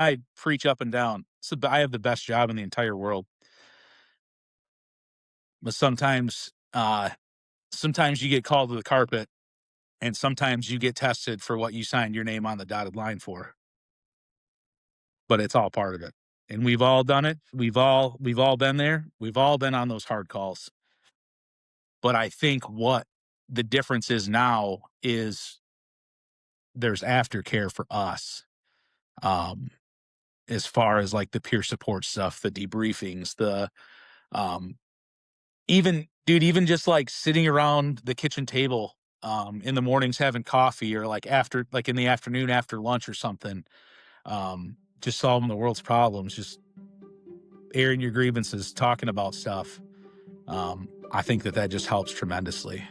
I preach up and down. So I have the best job in the entire world. But sometimes you get called to the carpet, and sometimes you get tested for what you signed your name on the dotted line for. But it's all part of it. And we've all done it. We've all been there. We've all been on those hard calls. But I think what the difference is now is there's aftercare for us. Um, as far as like the peer support stuff, the debriefings, um even just like sitting around the kitchen table in the mornings having coffee, or like after, like in the afternoon after lunch or something, just solving the world's problems, just airing your grievances, talking about stuff. I think that just helps tremendously.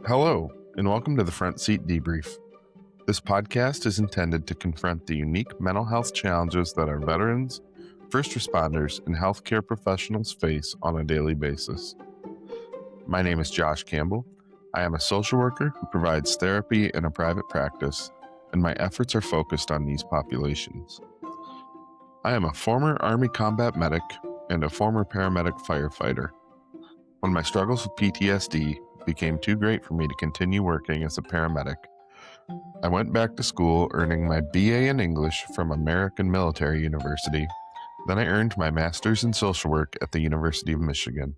Hello, and welcome to the Front Seat Debrief. This podcast is intended to confront the unique mental health challenges that our veterans, first responders, and healthcare professionals face on a daily basis. My name is Josh Campbell. I am a social worker who provides therapy in a private practice, and my efforts are focused on these populations. I am a former Army combat medic and a former paramedic firefighter. When my struggles with PTSD became too great for me to continue working as a paramedic, I went back to school earning my BA in English from American Military University. Then I earned my master's in social work at the University of Michigan.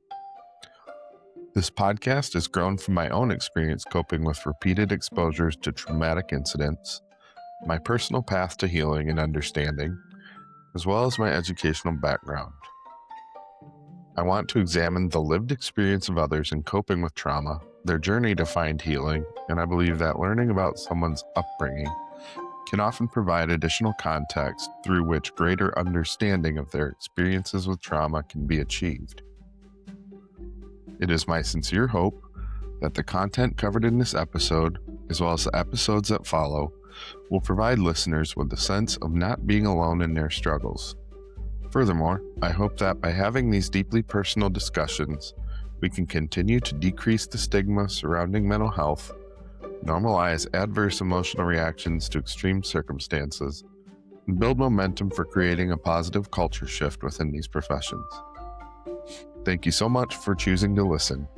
This podcast has grown from my own experience coping with repeated exposures to traumatic incidents, my personal path to healing and understanding, as well as my educational background. I want to examine the lived experience of others in coping with trauma, their journey to find healing, and I believe that learning about someone's upbringing can often provide additional context through which greater understanding of their experiences with trauma can be achieved. It is my sincere hope that the content covered in this episode, as well as the episodes that follow, will provide listeners with the sense of not being alone in their struggles. Furthermore, I hope that by having these deeply personal discussions, we can continue to decrease the stigma surrounding mental health, normalize adverse emotional reactions to extreme circumstances, and build momentum for creating a positive culture shift within these professions. Thank you so much for choosing to listen.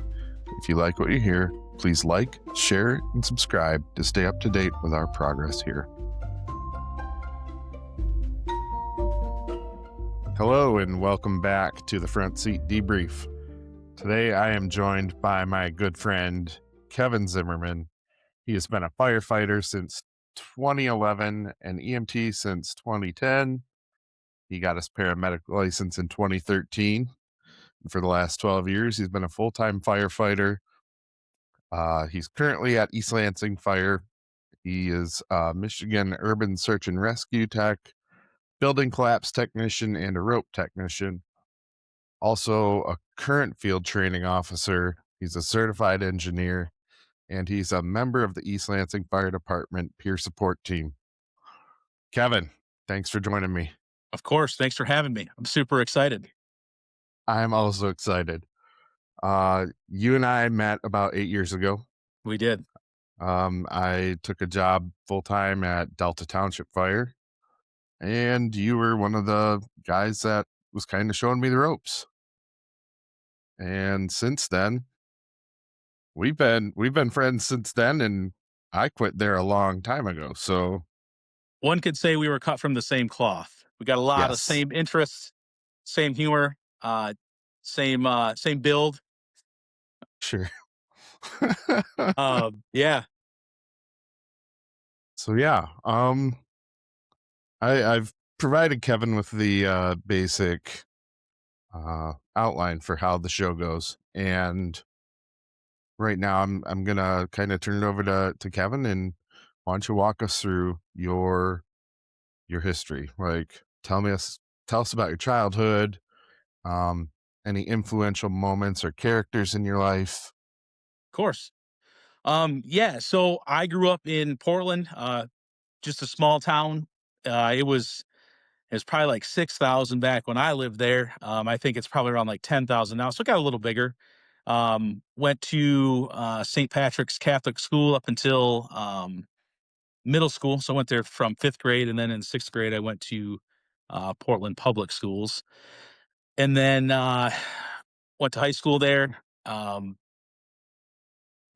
If you like what you hear, please like, share, and subscribe to stay up to date with our progress here. Hello and welcome back to the Front Seat Debrief. Today I am joined by my good friend, Kevin Zimmerman. He has been a firefighter since 2011 and EMT since 2010. He got his paramedic license in 2013. And for the last 12 years, he's been a full-time firefighter. He's currently at East Lansing Fire. He is a Michigan Urban Search and Rescue Tech, building collapse technician, and a rope technician. Also a current field training officer. He's a certified engineer, and he's a member of the East Lansing Fire Department peer support team. Kevin, thanks for joining me. Of course. Thanks for having me. I'm super excited. I'm also excited. You and I met about 8 years ago. We did. I took a job full-time at Delta Township Fire, and you were one of the guys that was kind of showing me the ropes. And since then, we've been friends since then, and I quit there a long time ago. So One could say we were cut from the same cloth. We got a lot of yes, same interests, same humor, same build. sure. Yeah. So yeah, I've provided Kevin with the basic outline for how the show goes, and right now I'm gonna kind of turn it over to Kevin, and why don't you walk us through your history? Like, tell us about your childhood, um, any influential moments or characters in your life. Of course. Yeah. So I grew up in Portland, just a small town. It was probably like 6,000 back when I lived there. I think it's probably around like 10,000 now. So it got a little bigger. Went to St. Patrick's Catholic School up until middle school. So I went there from 5th grade, and then in 6th grade I went to Portland Public Schools, and then went to high school there.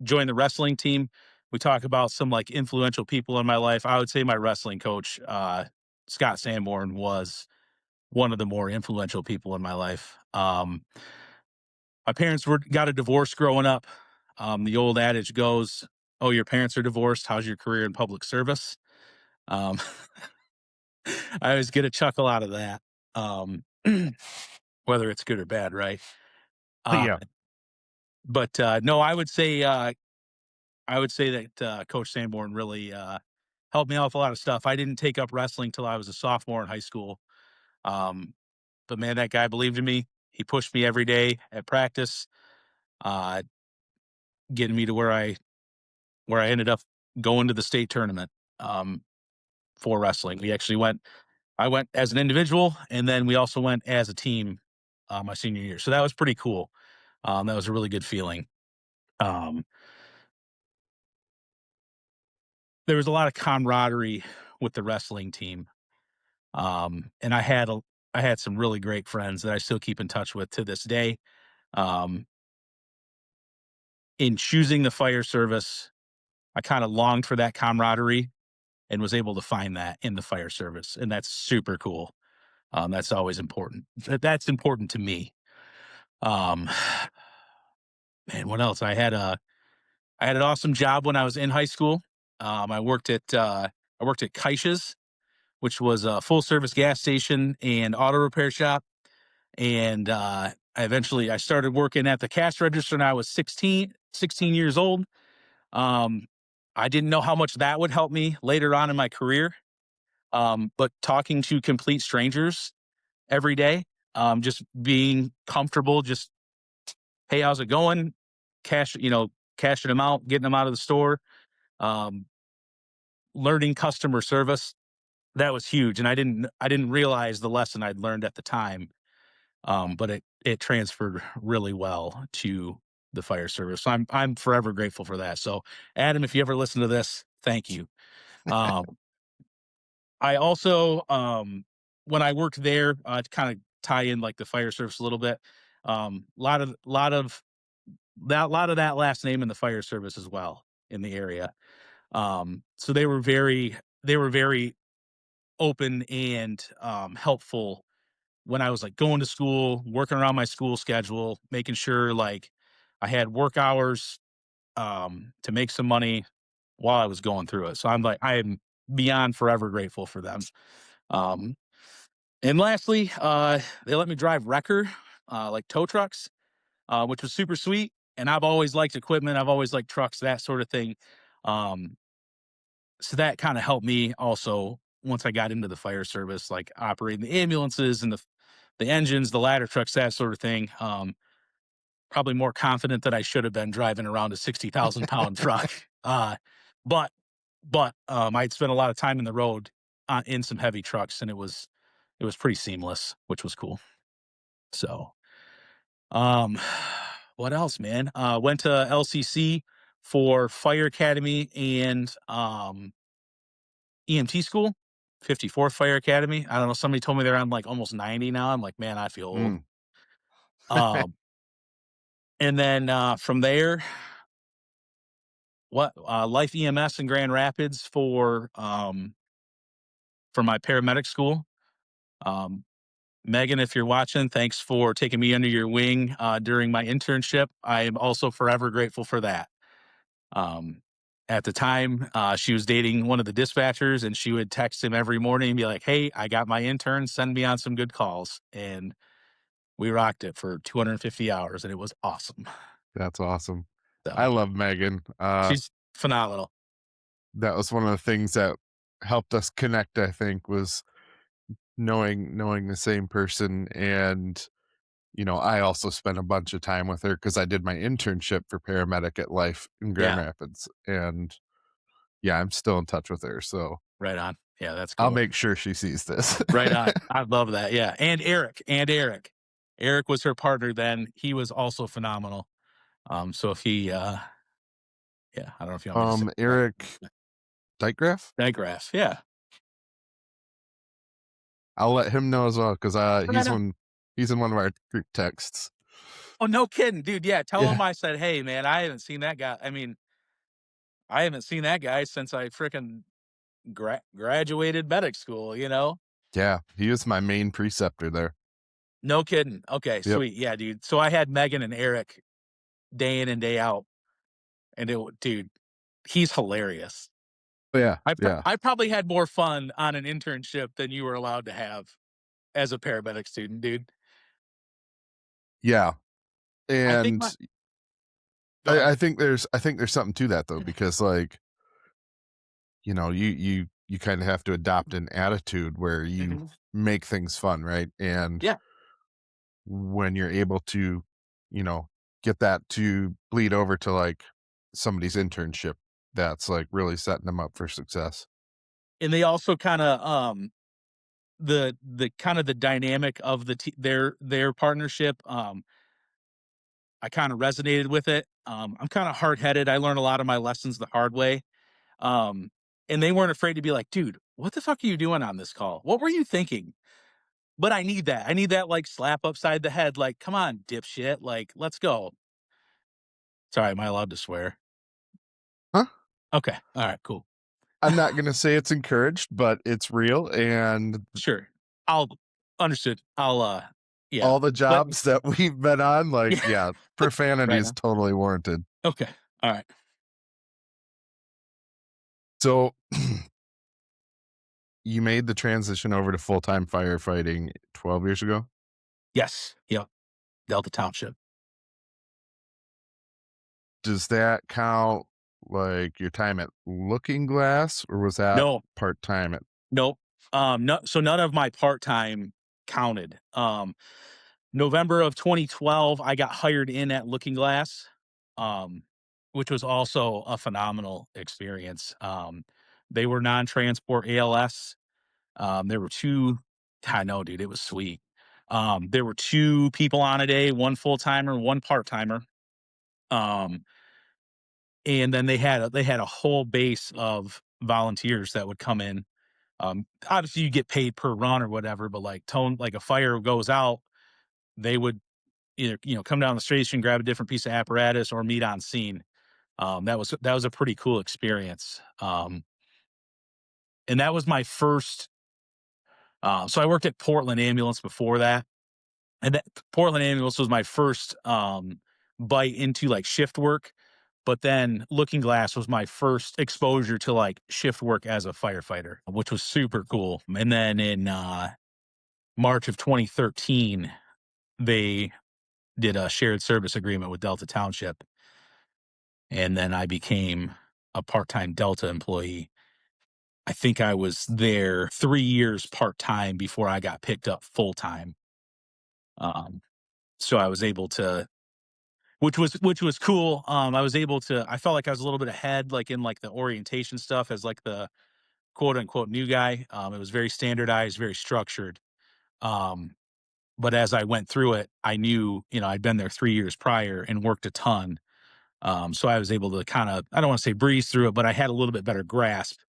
Joined the wrestling team. We talk about some like influential people in my life. I would say my wrestling coach, Scott Sanborn, was one of the more influential people in my life. My parents got a divorce growing up. The old adage goes, "Oh, your parents are divorced. How's your career in public service?" Um, I always get a chuckle out of that, um, whether it's good or bad, right? Uh, Yeah. but no, I would say that Coach Sanborn really helped me out with a lot of stuff. I didn't take up wrestling till I was a sophomore in high school. Um, but man, that guy believed in me. He pushed me every day at practice, uh, getting me to where I ended up going to the state tournament um, for wrestling. I went as an individual, and then we also went as a team my senior year. So that was pretty cool. That was a really good feeling. Um, there was a lot of camaraderie with the wrestling team. And I had some really great friends that I still keep in touch with to this day. Um, in choosing the fire service, I kind of longed for that camaraderie and was able to find that in the fire service, and that's super cool. That's always important. That's important to me. Um, man, what else? I had an awesome job when I was in high school. I worked at Kaish's, which was a full service gas station and auto repair shop. And I started working at the cash register when I was 16 years old. Um, I didn't know how much that would help me later on in my career. But talking to complete strangers every day, just being comfortable, just, hey, how's it going? Cashing them out, getting them out of the store, um, learning customer service. That was huge. And I didn't realize the lesson I'd learned at the time. But it transferred really well to the fire service. So I'm forever grateful for that. So Adam, if you ever listen to this, thank you. Um, I also when I worked there, to kind of tie in like the fire service a little bit, lot of that last name in the fire service as well in the area. So they were very open and helpful when I was like going to school, working around my school schedule, making sure like I had work hours to make some money while I was going through it. So I am beyond forever grateful for them. Um, and lastly, they let me drive wrecker, like tow trucks, which was super sweet. And I've always liked equipment. I've always liked trucks, that sort of thing. Um, so that kind of helped me also once I got into the fire service, like operating the ambulances and the engines, the ladder trucks, that sort of thing. Probably more confident than I should have been driving around a 60,000 pound truck. But I'd spent a lot of time in the road in some heavy trucks, and it was pretty seamless, which was cool. So, um, what else, man? Went to LCC for fire academy and EMT school, 54th Fire Academy. I don't know. Somebody told me they're on like almost 90 now. I'm like, man, I feel old. Mm. Um, and then from there, Life EMS in Grand Rapids for my paramedic school. Um, Megan, if you're watching, thanks for taking me under your wing during my internship. I am also forever grateful for that. Um, at the time, she was dating one of the dispatchers, and she would text him every morning and be like, "Hey, I got my intern. Send me on some good calls." And we rocked it for 250 hours, and it was awesome. That's awesome. I So love Megan. she's phenomenal. That was one of the things that helped us connect, I think, was knowing the same person. And I also spent a bunch of time with her because I did my internship for paramedic at Life in Grand Yeah, Rapids. And yeah, I'm still in touch with her. So right on. Yeah, that's I'll cool. make sure she sees this. Right on. I love that. Yeah. And Eric. Eric was her partner then. He was also phenomenal. So if he, yeah, I don't know if you want me to say that. Eric Dykegraph? Digraph. Yeah. I'll let him know as well because Right on. he's in one of our group texts. Oh, no kidding, dude. Yeah. Tell Yeah, him I said, hey, man, I haven't seen that guy. I mean, I haven't seen that guy since I freaking graduated medic school, you know? yeah, he was my main preceptor there. No kidding. Okay, Yep. sweet. Yeah, dude. So I had Megan and Eric day in and day out, and dude, he's hilarious. Yeah, yeah, I probably had more fun on an internship than you were allowed to have as a paramedic student, dude. yeah. I think my And Go ahead. I think there's something to that though, because like, you kind of have to adopt an attitude where you Mhm. make things fun, right? And Yeah, when you're able to, you know, get that to bleed over to like somebody's internship, that's like really setting them up for success. and they also kinda, the kind of the dynamic of their partnership, I kinda resonated with it. I'm kinda hard-headed. I learned a lot of my lessons the hard way. Um, and they weren't afraid to be like, "Dude, what the fuck are you doing on this call? What were you thinking?" But I need that. I need that, like, slap upside the head, like, "Come on, dipshit, like, let's go." Sorry, am I allowed to swear? Huh? Okay, alright, cool. I'm not gonna say it's encouraged, but it's real, and Sure. I'll Understood. Yeah, all the but jobs that we've been on, like, yeah, yeah, profanity right is on. totally warranted. Okay, alright. So, you made the transition over to full-time firefighting 12 years ago? Yes, yep, Delta Township. Does that count, like, your time at Looking Glass, or was that No, part-time at nope. No, so none of my part-time counted. November of 2012, I got hired in at Looking Glass, um, which was also a phenomenal experience. They were non-transport ALS. There were two. I know, dude, it was sweet. There were two people on a day, one full timer, one part timer. Um, and then they had a whole base of volunteers that would come in. Obviously, you get paid per run or whatever, but like a fire goes out, they would either come down the station, grab a different piece of apparatus, or meet on scene. That was a pretty cool experience. And that was my first. So I worked at Portland Ambulance before that, and that Portland Ambulance was my first bite into like shift work. But then Looking Glass was my first exposure to like shift work as a firefighter, which was super cool. And then in March of 2013, they did a shared service agreement with Delta Township, and then I became a part-time Delta employee. I think I was there 3 years part-time before I got picked up full-time. Um, so I was able to which was cool. I was able to I felt like I was a little bit ahead, like, in, like, the orientation stuff as, like, the quote, unquote, "new guy." It was very standardized, very structured. Um, but as I went through it, I knew, I'd been there 3 years prior and worked a ton. So I was able to kinda I don't wanna say breeze through it, but I had a little bit better grasp,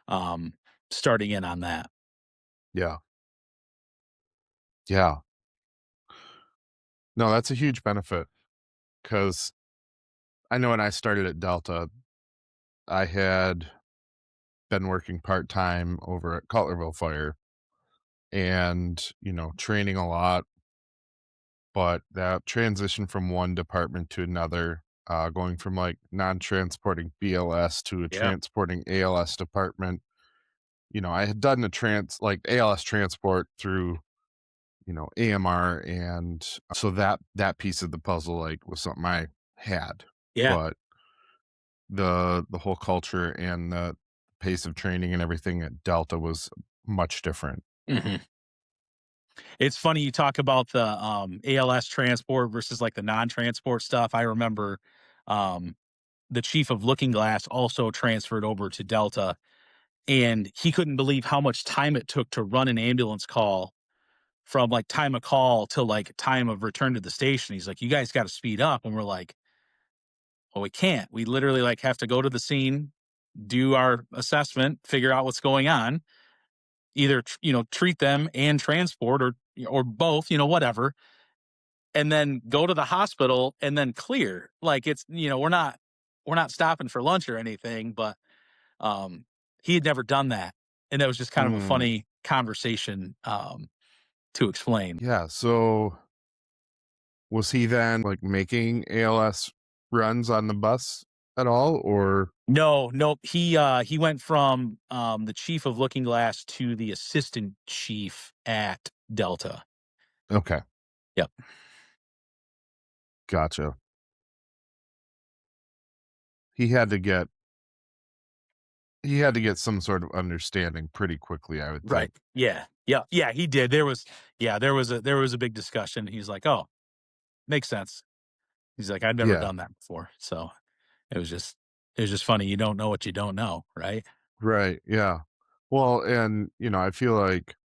um, starting in on that. Yeah, yeah. No, that's a huge benefit because I know when I started at Delta, I had been working part-time over at Cutlerville Fire and, training a lot, but that transition from one department to another, going from, like, non-transporting BLS to a Yeah. transporting ALS department, I had done the ALS transport through, AMR, and so that piece of the puzzle, like, was something I had, Yeah. but the whole culture and the pace of training and everything at Delta was much different. Mhm. It's funny you talk about the, ALS transport versus, like, the non-transport stuff. I remember, um, the chief of Looking Glass also transferred over to Delta, and he couldn't believe how much time it took to run an ambulance call from, like, time of call to, like, time of return to the station. He's like, "You guys gotta speed up," and we're like, Well, we can't. We literally like have to go to the scene, do our assessment, figure out what's going on, either treat them and transport, or both, whatever, and then go to the hospital and then clear. Like it's we're not stopping for lunch or anything, but um, he had never done that, and that was just kind of a Mm, funny conversation to explain. yeah. So was he then like making ALS runs on the bus at all, or No, nope. He went from the chief of Looking Glass to the assistant chief at Delta. okay, Yep. gotcha. He had to get he had to get some sort of understanding pretty quickly, I would Right. think. Yeah. Yeah. Yeah. He did. There was a big discussion. He's like, "Oh, makes sense." He's like, "I've never Yeah, done that before." So it was just funny. You don't know what you don't know, right? right. Yeah. Well, and I feel like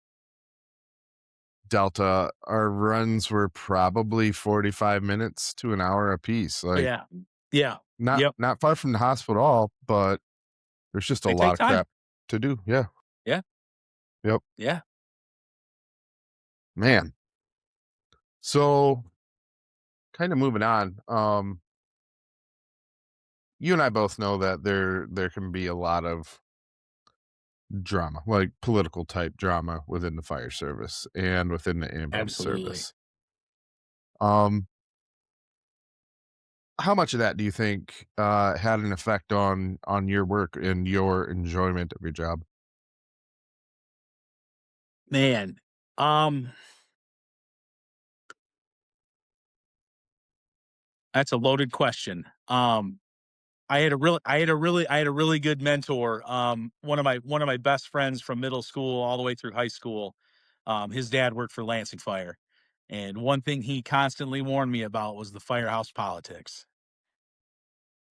Delta, our runs were probably 45 minutes to an hour apiece. Like Yeah. Yeah. not Yep. not far from the hospital at all, but there's just a They lot take of time. crap to do. Yeah. Yeah. Yep. Yeah. Man. So kind of moving on. You and I both know that there can be a lot of drama, like political type drama within the fire service and within the ambulance Absolutely. service. Um, how much of that do you think had an effect on your work and your enjoyment of your job? Man. Um, that's a loaded question. I had a really good mentor. One of my best friends from middle school all the way through high school. His dad worked for Lansing Fire, and one thing he constantly warned me about was the firehouse politics.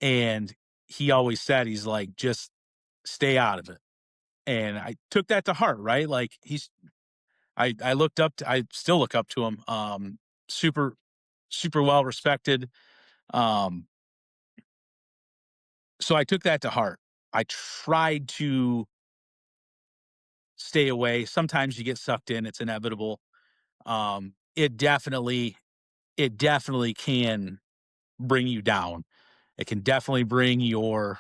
And he always said, he's like, just stay out of it. And I took that to heart, right? Like I still look up to him. Super, super well respected. Um, so I took that to heart. I tried to stay away. Sometimes you get sucked in, it's inevitable. It definitely can bring you down. It can definitely bring your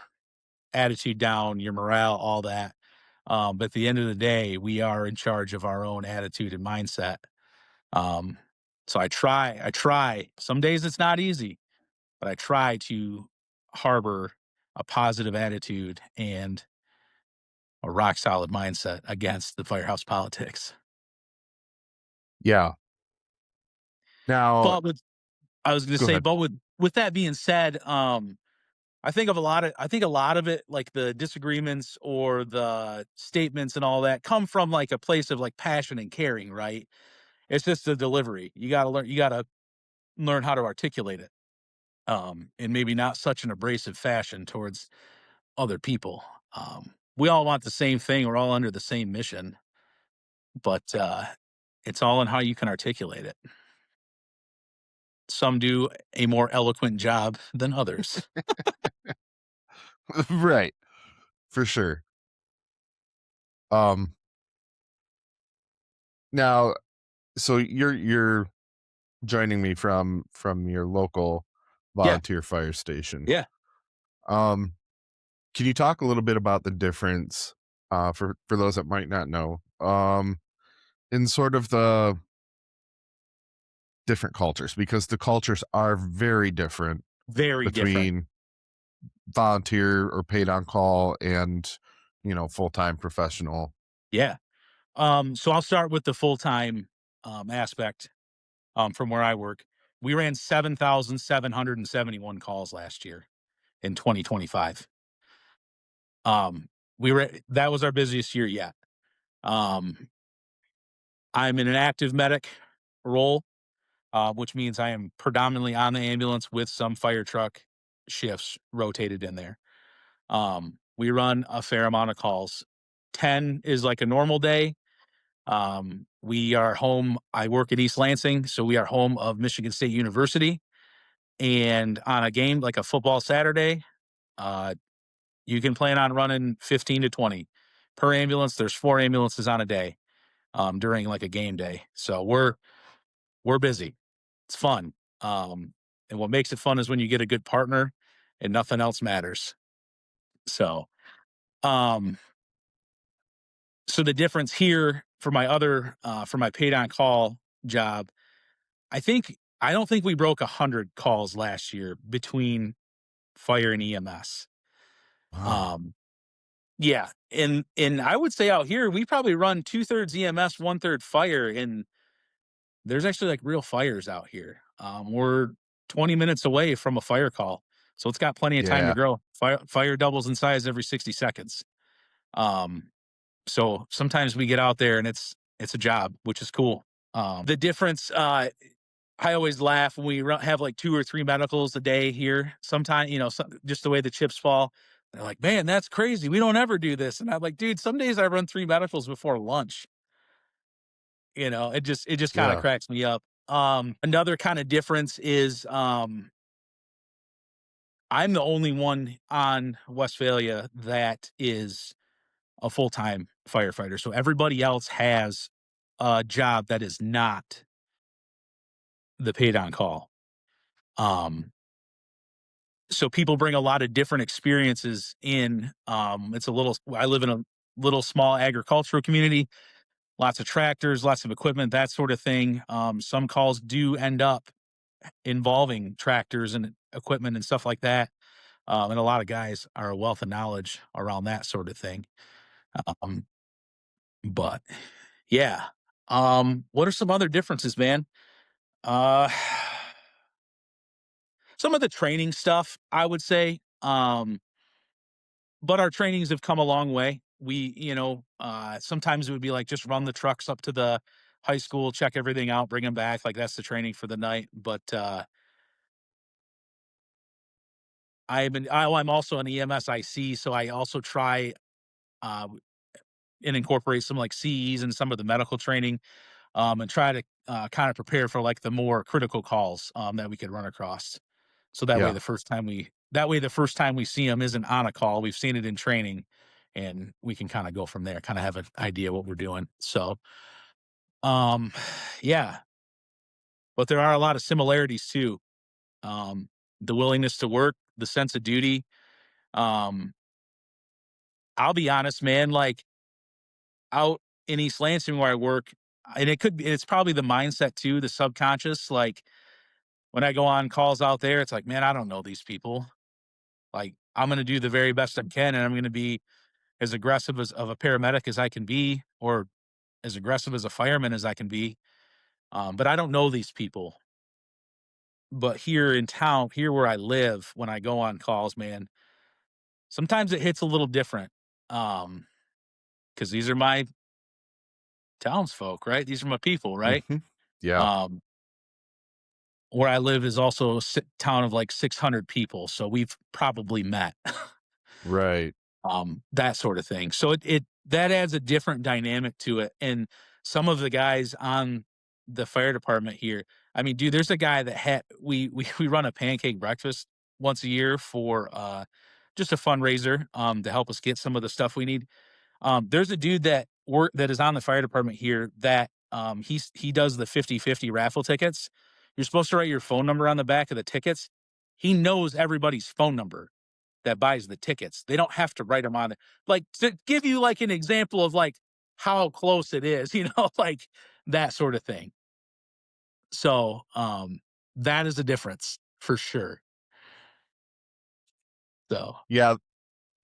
attitude down, your morale, all that. But at the end of the day, we are in charge of our own attitude and mindset. Um, so I try. Some days it's not easy, but I try to harbor a positive attitude and a rock solid mindset against the firehouse politics. Yeah. Now, But with I was going to go say, ahead. but with that being said, I think a lot of it, like the disagreements or the statements and all that, come from like a place of like passion and caring, right? It's just the delivery. You got to learn how to articulate it, in maybe not such an abrasive fashion towards other people. We all want the same thing. We're all under the same mission, but it's all in how you can articulate it. Some do a more eloquent job than others. Right, for sure. Um, now, so you're joining me from your local Yeah, volunteer fire station. yeah, Um, can you talk a little bit about the difference, for those that might not know, in sort of the different cultures? Because the cultures are very different very different. between volunteer or paid on call and, full-time professional. Yeah. So I'll start with the full time aspect. From where I work, we ran 7,771 calls last year in 2025. That was our busiest year yet. Um, I'm in an active medic role, which means I am predominantly on the ambulance with some fire truck shifts rotated in there. We run a fair amount of calls. 10 is like a normal day. We are home. I work at East Lansing, so we are home of Michigan State University. And on a game like a football Saturday, uh, you can plan on running 15 to 20 per ambulance. There's 4 ambulances on a day during like a game day. So we're busy. It's fun. And what makes it fun is when you get a good partner and nothing else matters. So, um, so the difference here for my for my paid on call job, I don't think we broke 100 calls last year between fire and EMS. Wow. Um, yeah, and I would say out here we probably run 2/3 EMS, 1/3 fire, and there's actually like real fires out here. We're 20 minutes away from a fire call, so it's got plenty of time to Yeah. grow. Fire doubles in size every 60 seconds. Um, so sometimes we get out there and it's a job, which is cool. The difference, I always laugh when we have like 2 or 3 medicals a day here. Sometimes, just the way the chips fall. They're like, man, that's crazy. We don't ever do this. And I'm like, dude, some days I run 3 medicals before lunch. It just kind of Yeah. cracks me up. Another kind of difference is I'm the only one on Westphalia that is a full-time firefighter. So everybody else has a job that is not the paid on call. Um, so people bring a lot of different experiences in. I live in a little small agricultural community, lots of tractors, lots of equipment, that sort of thing. Some calls do end up involving tractors and equipment and stuff like that. And a lot of guys are a wealth of knowledge around that sort of thing. Um, but yeah. What are some other differences, man? Uh, some of the training stuff, I would say. But our trainings have come a long way. Sometimes it would be like just run the trucks up to the high school, check everything out, bring them back. Like that's the training for the night. But I'm also an EMS IC, so I also try uh, and incorporate some like CEs and some of the medical training, and try to kind of prepare for like the more critical calls that we could run across. So that way, Yeah. the first time we see them isn't on a call. We've seen it in training, and we can kind of go from there. Kind of have an idea what we're doing. So, um, yeah, but there are a lot of similarities too. The willingness to work, the sense of duty. Um, I'll be honest, man. Like out in East Lansing where I work, and it's probably the mindset too, the subconscious. Like when I go on calls out there, it's like, man, I don't know these people. Like I'm going to do the very best I can, and I'm going to be as aggressive as of a paramedic as I can be, or as aggressive as a fireman as I can be. But I don't know these people. But here in town, here where I live, when I go on calls, man, sometimes it hits a little different. Because these are my townsfolk, right? These are my people, right? Hmm. Yeah. Um, where I live is also a town of like 600 people, so we've probably met. Right. That sort of thing. So it that adds a different dynamic to it. And some of the guys on the fire department here, I mean, dude, there's a guy that we run a pancake breakfast once a year for just a fundraiser to help us get some of the stuff we need. There's a dude that is on the fire department here that he does the 50/50 raffle tickets. You're supposed to write your phone number on the back of the tickets. He knows everybody's phone number that buys the tickets. They don't have to write them on it. Like to give you like an example of like how close it is, like that sort of thing. So that is a difference for sure. So Yeah.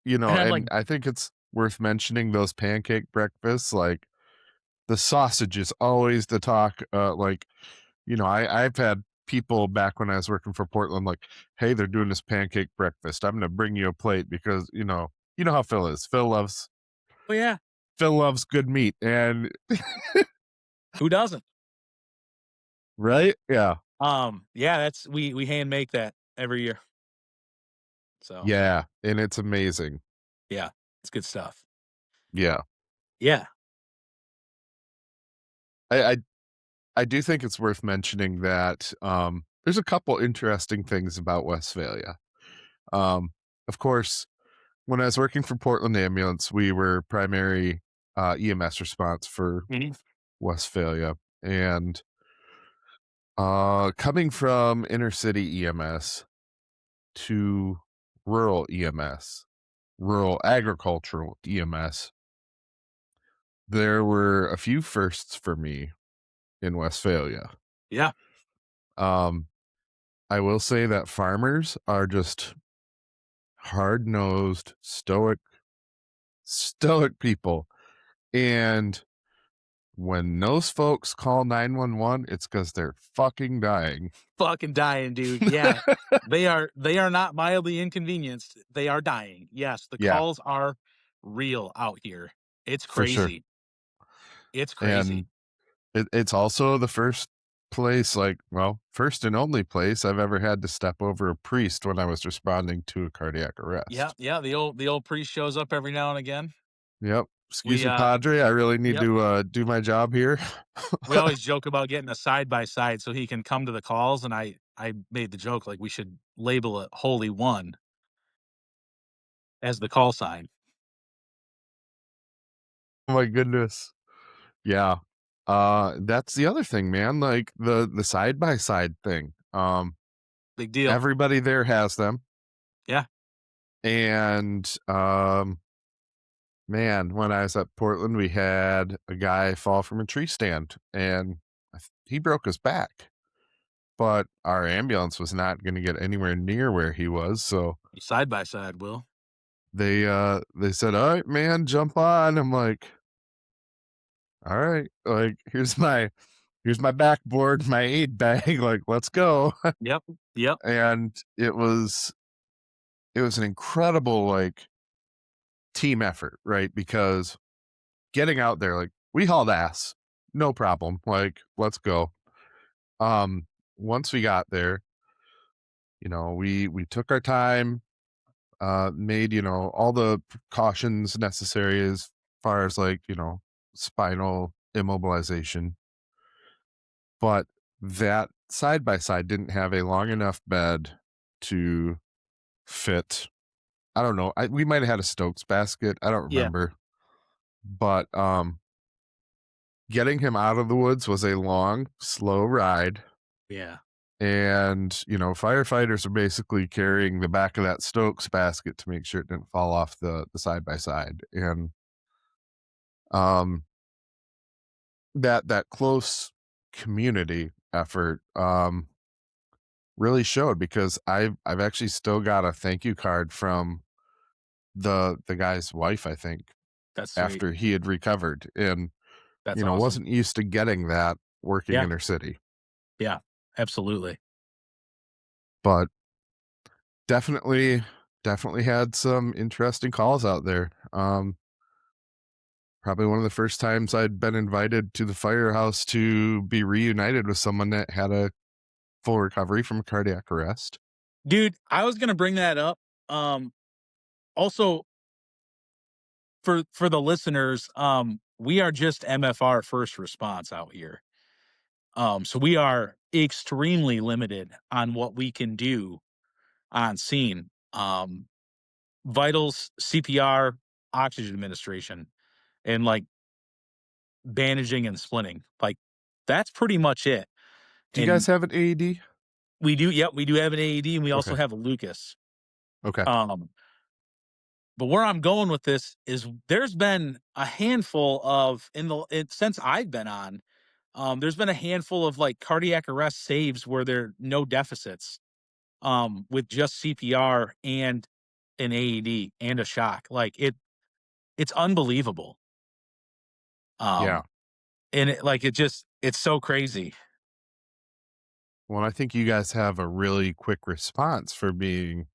and I'm like, And I think it's worth mentioning those pancake breakfasts. Like the sausage is always the talk. I've had people back when I was working for Portland, like, hey, they're doing this pancake breakfast. I'm going to bring you a plate because, you know how Phil is. oh yeah, Phil loves good meat. And who doesn't? right. Yeah. Yeah, we hand make that every year. So Yeah. And it's amazing. yeah, it's good stuff. Yeah. Yeah. I, I, I do think it's worth mentioning that, there's a couple interesting things about Westphalia. Um, of course, when I was working for Portland Ambulance, we were primary EMS response for Mhm. Westphalia, and coming from inner city EMS to rural EMS, rural agricultural EMS, there were a few firsts for me in Westphalia. Yeah, Um, I will say that farmers are just hard-nosed, stoic people, and when those folks call 911, it's because 'cause they're fucking dying. fucking dying, dude. Yeah, they are not mildly inconvenienced. They are dying. Yes, the Yeah, calls are real out here. It's for sure, crazy. It's crazy. and it's also the first place, like, well, first and only place I've ever had to step over a priest when I was responding to a cardiac Yeah, arrest. yeah. The old priest shows up every now and again. Yep. "Excuse We me, padre, I really need yep. to, do my job here." We always joke about getting a side by side so he can come to the calls, and I made the joke like we should label it Holy One as the call sign. Oh my goodness. Yeah. That's the other thing, man, like, the side-by-side thing. Big deal. Everybody there has them, Yeah, and, man, when I was at Portland, we had a guy fall from a tree stand, and he broke his back, but our ambulance was not gonna get anywhere near where he was, so side by side, Will. they said, "Alright, man, jump on." I'm like, "Alright, like, here's my backboard, my aid bag, like, let's go." Yep, yep. And it was an incredible, like, team effort, right? Because getting out there, like, we hauled ass, no problem, like, let's go. Once we got there, we took our time, made, all the precautions necessary as far as, like, spinal immobilization, but that side by side didn't have a long enough bed to fit. I don't know, we might have had a Stokes basket, I don't Yeah, remember, but, getting him out of the woods was a long, slow ride, yeah. and, firefighters are basically carrying the back of that Stokes basket to make sure it didn't fall off the side by side, and, um, that close community effort, really showed because I've actually still got a thank you card from the guy's wife, I think, That's sweet. after he had recovered, and, That's awesome. wasn't used to getting that working Yeah, inner city, yeah. Absolutely. but definitely had some interesting calls out there. Probably one of the first times I'd been invited to the firehouse to be reunited with someone that had a full recovery from a cardiac arrest. Dude, I was gonna bring that up. Also for the listeners, we are just MFR first response out here. So we are extremely limited on what we can do on scene. Vitals, CPR, oxygen administration, and like bandaging and splinting. Like that's pretty much it. Do you guys And have an AED? we do, yep, we do have an AED and we also Okay. have a Lucas. Okay. Um, but where I'm going with this is there's been a handful of since I've been on, there's been a handful of like cardiac arrest saves where there are no deficits, with just CPR and an AED and a shock. Like it's unbelievable. Yeah. Um, and it's so crazy. Well, I think you guys have a really quick response for being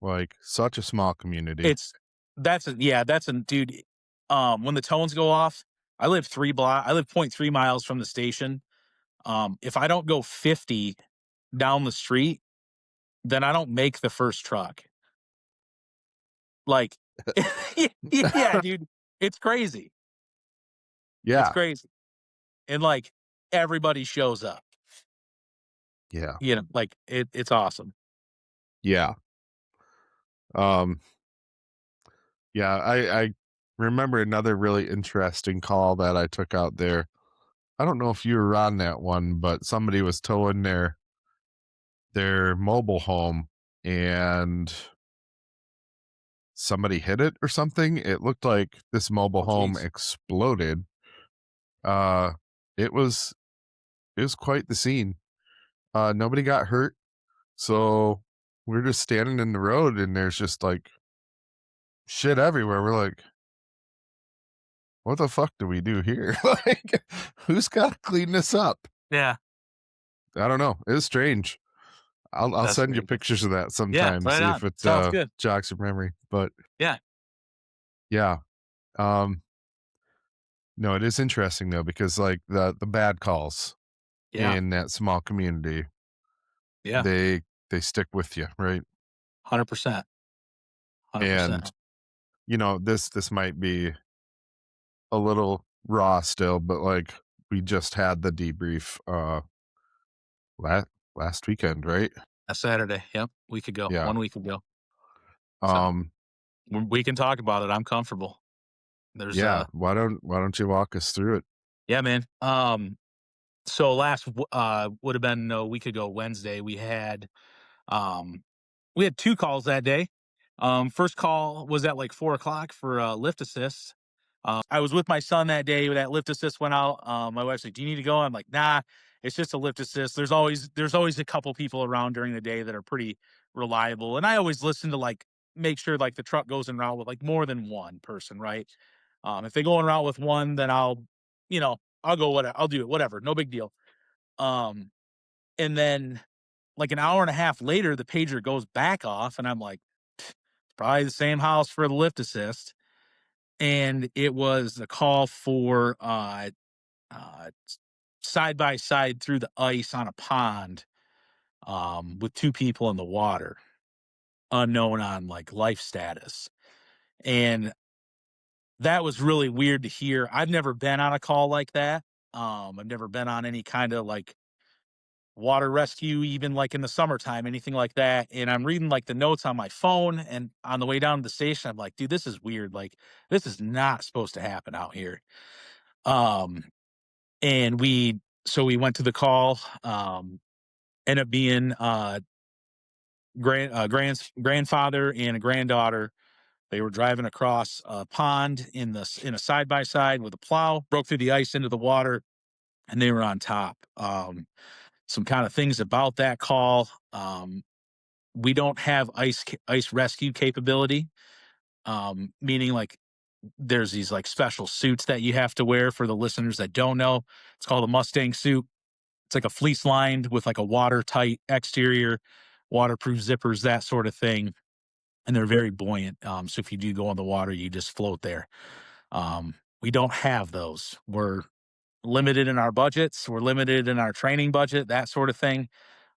like such a small community. It's that's a dude. When the tones go off, I live point 0.3 miles from the station. If I don't go 50 down the street, then I don't make the first truck. Like, yeah, dude, it's crazy. It's Yeah. crazy. And like everybody shows up. Yeah. Like it's awesome. Yeah. Um, yeah, I remember another really interesting call that I took out there. I don't know if you were on that one, but somebody was towing their mobile home and somebody hit it or something. It looked like this mobile Oh, home geez. exploded. Uh, it was it was quite the scene. Nobody got hurt, so we're just standing in the road, and there's just like shit everywhere. We're like, what the fuck do we do here? Like, who's got to clean this up? Yeah, I don't know. It was strange. I'll that's send you very good. pictures of that Yeah, sometime. right See if on. it Sounds good. jogs your memory. But Yeah, yeah, um, no, it is interesting though because like the bad calls yeah, in that small community, yeah. they they stick with you, right? 100%. 100%. And this might be a little raw still, but like we just had the debrief last last weekend, right? A Saturday. Yep. Week ago. Yeah. 1 week ago. So Um we can talk about it. I'm comfortable. There's yeah, why don't you walk us through it? yeah, man. So would have been a week ago Wednesday. Um we had 2 calls that day. First call was at like 4 o'clock for lift assist. I was with my son that day. That lift assist went out. My wife's like, "Do you need to go?" I'm like, "Nah, it's just a lift assist." There's always a couple people around during the day that are pretty reliable, and I always listen to like make sure like the truck goes en route with like more than one person, right? If they go en route with one, then I'll go whatever. I'll do it, whatever, no big deal. Um, and then like an hour and a half later, the pager goes back off, and I'm like, "It's probably the same house for the lift assist." And it was a call for uh, side by side through the ice on a pond with 2 people in the water, unknown on like life status. And that was really weird to hear. I've never been on a call like that. I've never been on any kind of like water rescue, even like in the summertime, anything like that. And I'm reading like the notes on my phone, and on the way down to the station, I'm like, dude, this is weird. Like, this is not supposed to happen out here. Um, and we went to the call. Ended up being grandfather and a granddaughter. They were driving across a pond in a side by side with a plow, broke through the ice into the water, and they were on top. Some kind of things about that call. We don't have ice rescue capability, meaning like there's these like special suits that you have to wear. For the listeners that don't know, it's called a Mustang suit. It's like a fleece lined with like a watertight exterior, waterproof zippers, that sort of thing. And they're very buoyant. So if you do go on the water, you just float there. We don't have those. We're limited in our budgets. We're limited in our training budget, that sort of thing.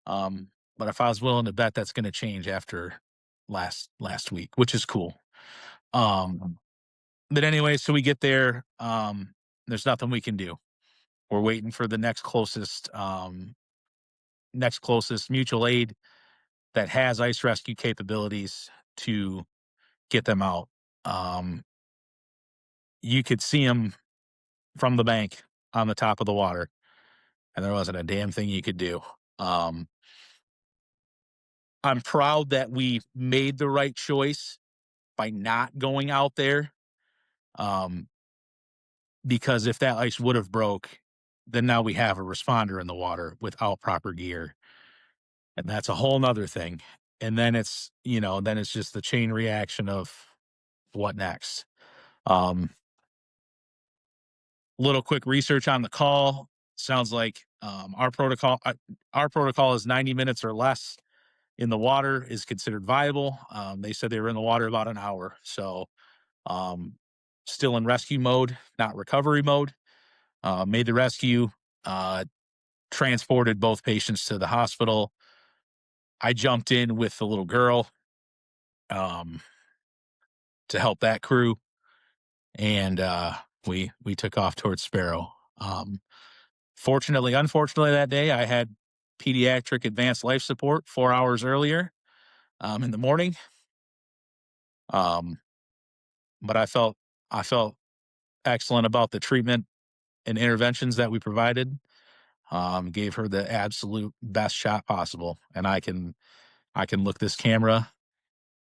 But if I was willing to bet, that's going to change after last week, which is cool. But anyway, so we get there. There's nothing we can do. We're waiting for the next closest mutual aid that has ice rescue capabilities to get them out. Um, you could see them from the bank on the top of the water, and there wasn't a damn thing you could do. Um, I'm proud that we made the right choice by not going out there, um, because if that ice would have broke, then now we have a responder in the water without proper gear, and that's a whole nother thing. And then it's just the chain reaction of what next. Um, little quick research on the call. Sounds like our protocol is 90 minutes or less in the water is considered viable. They said they were in the water about an hour, so um, still in rescue mode, not recovery mode. Made the rescue, uh, transported both patients to the hospital. I jumped in with the little girl um, to help that crew, and we took off towards Sparrow. Unfortunately, that day I had pediatric advanced life support 4 hours earlier in the morning. Um, but I felt excellent about the treatment and interventions that we provided. Gave her the absolute best shot possible, and I can look this camera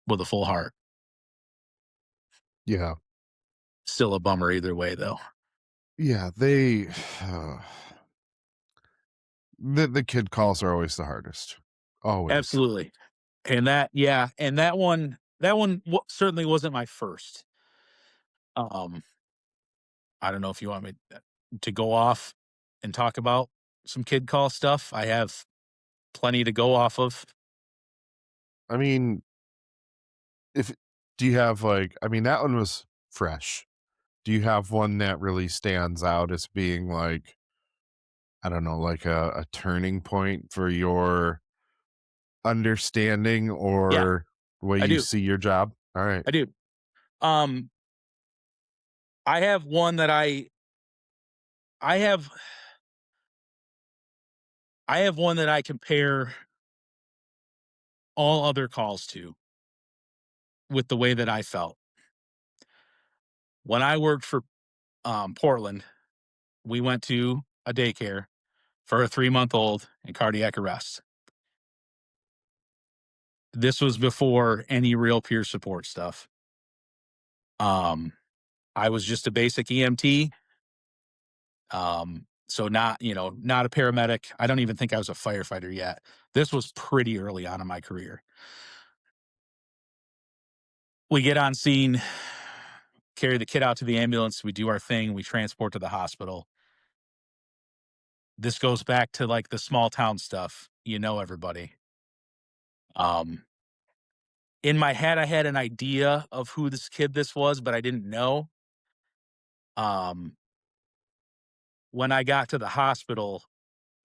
with a full heart. Yeah. Still a bummer either way, though. Yeah, they the kid calls are always the hardest. Always. Absolutely. And that one certainly wasn't my first. Um, I don't know if you want me to go off and talk about some kid call stuff. I have plenty to go off of. I mean, if do you have like I mean that one was fresh. Do you have one that really stands out as being like I don't know, like a turning point for your understanding Yeah, or the way I you do. see your job? All right. I do. Um, I have one that I have I have one that I compare all other calls to with the way that I felt. When I worked for Portland, we went to a daycare for a 3-month-old in cardiac arrest. This was before any real peer support stuff. Um, I was just a basic EMT. So not a paramedic. I don't even think I was a firefighter yet. This was pretty early on in my career. We get on scene, carry the kid out to the ambulance, we do our thing, we transport to the hospital. This goes back to like the small town stuff. You know everybody. Um, in my head, I had an idea of who this was, but I didn't know. Um, when I got to the hospital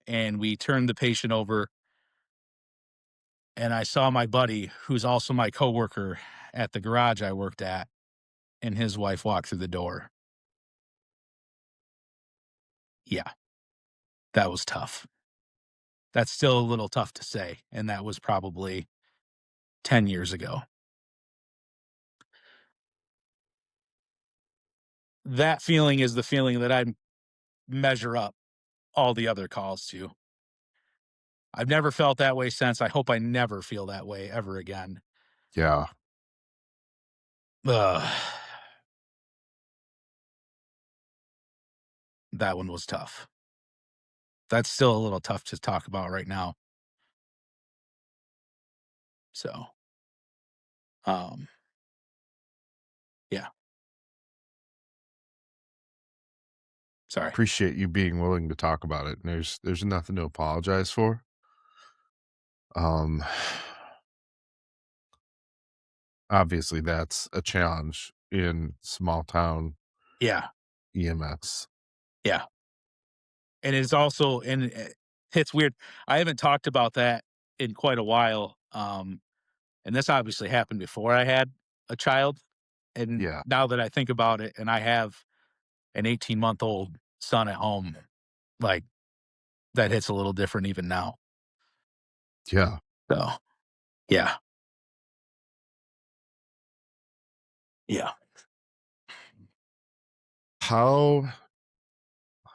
and we turned the patient over, and I saw my buddy, who's also my coworker at the garage I worked at, and his wife walk through the door. Yeah, that was tough. That's still a little tough to say, and that was probably 10 years ago. That feeling is the feeling that I measure up all the other calls to. I've never felt that way since. I hope I never feel that way ever again. Yeah. Ugh, that one was tough. That's still a little tough to talk about right now. So, um, yeah, sorry. Appreciate you being willing to talk about it. And there's nothing to apologize for. Um Obviously that's a challenge in small town Yeah, EMS. yeah. And it's also and it's weird. I haven't talked about that in quite a while. And this obviously happened before I had a child. And Yeah. now that I think about it, and I have an 18-month-old son at home, like that hits a little different even now. Yeah. So yeah, yeah, How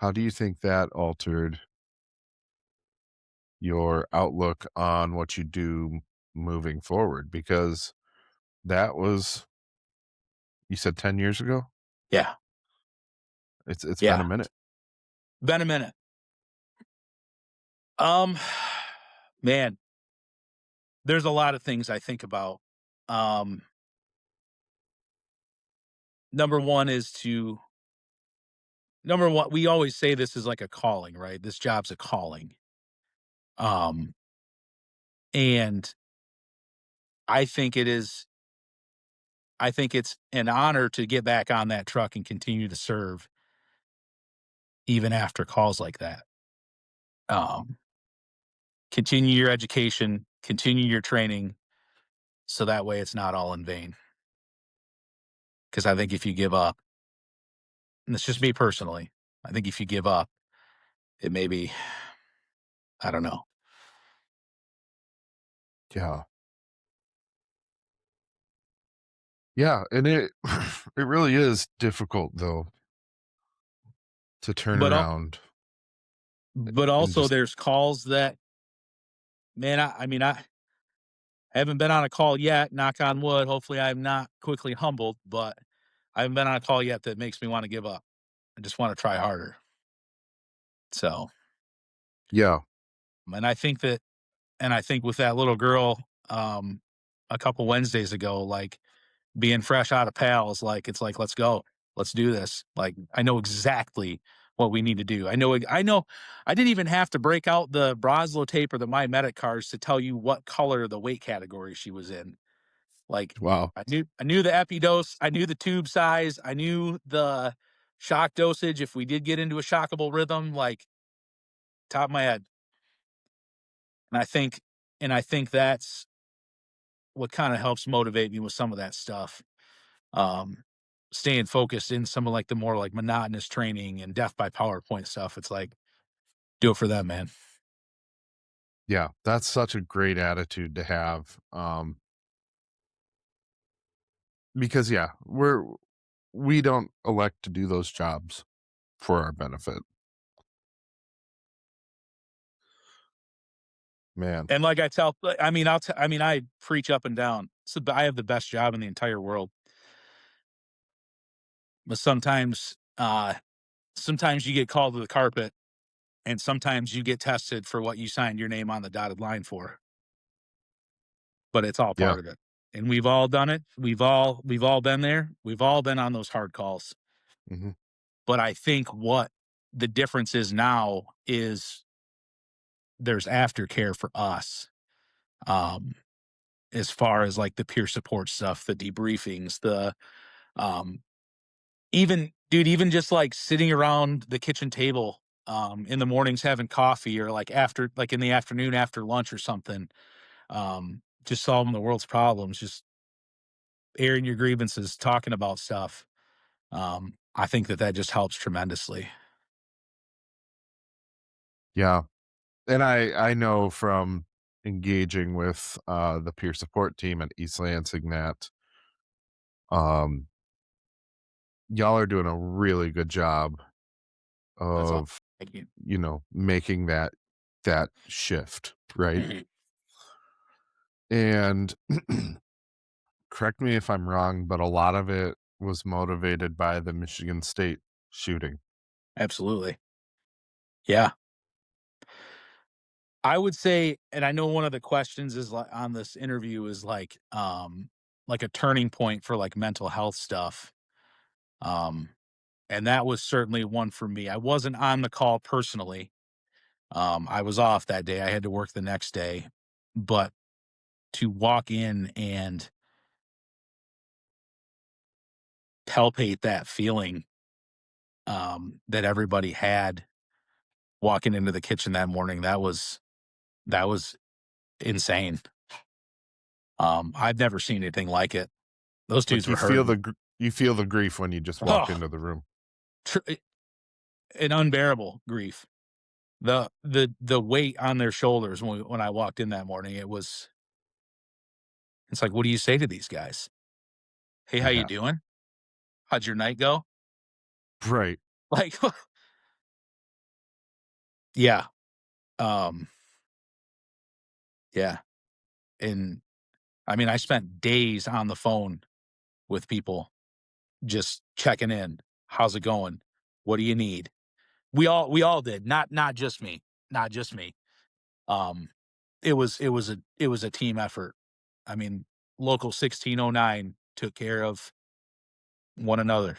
how do you think that altered your outlook on what you do moving forward? Because that was you said 10 years ago? yeah, It's been a yeah. minute. Been a minute. Um, man, there's a lot of things I think about. Um, number one is to number one. We always say this is like a calling, right? This job's a calling. Um, and I think it is. I think it's an honor to get back on that truck and continue to serve even after calls like that. Um, continue your education, continue your training, so that way it's not all in vain. Because I think if you give up, and it's just me personally, I think if you give up, it may be, I don't know. Yeah. Yeah, and it it really is difficult though to turn But around and also just there's calls that, man, I haven't been on a call yet, knock on wood. Hopefully I'm not quickly humbled, but I haven't been on a call yet that makes me want to give up. I just want to try harder. So, yeah, and I think that, and I think with that little girl, a couple Wednesdays ago, like being fresh out of pals, like it's like, let's go, let's do this. Like I know exactly what we need to do. I know I didn't even have to break out the Broslo tape or the My Medic cards to tell you what color the weight category she was in. Like wow. I knew the epidose, I knew the tube size, I knew the shock dosage if we did get into a shockable rhythm, like top of my head. And I think that's what kind of helps motivate me with some of that stuff. Um Staying focused in some of like the more like monotonous training and death by PowerPoint stuff. It's like do it for them, man. Yeah, that's such a great attitude to have, because, yeah, we don't elect to do those jobs for our benefit. Man, And like I mean, I preach up and down. So I have the best job in the entire world. But sometimes you get called to the carpet and sometimes you get tested for what you signed your name on the dotted line for. But it's all yeah, part of it. And we've all done it. We've all been there. We've all been on those hard calls. mhm, But I think what the difference is now is there's aftercare for us. Um, as far as like the peer support stuff, the debriefings, the um even dude, even just like sitting around the kitchen table in the mornings having coffee or like after like in the afternoon after lunch or something, just solving the world's problems, just airing your grievances, talking about stuff. I think that just helps tremendously. yeah, and I know from engaging with, the peer support team at East Lansing that, um, y'all are doing a really good job That's all. of, Thank you. making that shift, right? Mhm. And correct me if I'm wrong, but a lot of it was motivated by the Michigan State shooting. Absolutely. Yeah. I would say, and I know one of the questions is like on this interview is like a turning point for like mental health stuff. Um, and that was certainly one for me. I wasn't on the call personally. I was off that day. I had to work the next day, but to walk in and palpate that feeling that everybody had walking into the kitchen that morning, that was insane. I've never seen anything like it. Those dudes Like, were hurting. you feel the grief when you just walk Oh, into the room. an unbearable grief. The weight on their shoulders when I walked in that morning, it's like, what do you say to these guys? Hey, how you Yeah. doing? How'd your night go? Right. Like, yeah, um, yeah. And I mean, I spent days on the phone with people just checking in. How's it going? What do you need? We all did. Not just me. Not just me. Um, it was a team effort. I mean, local 1609 took care of one another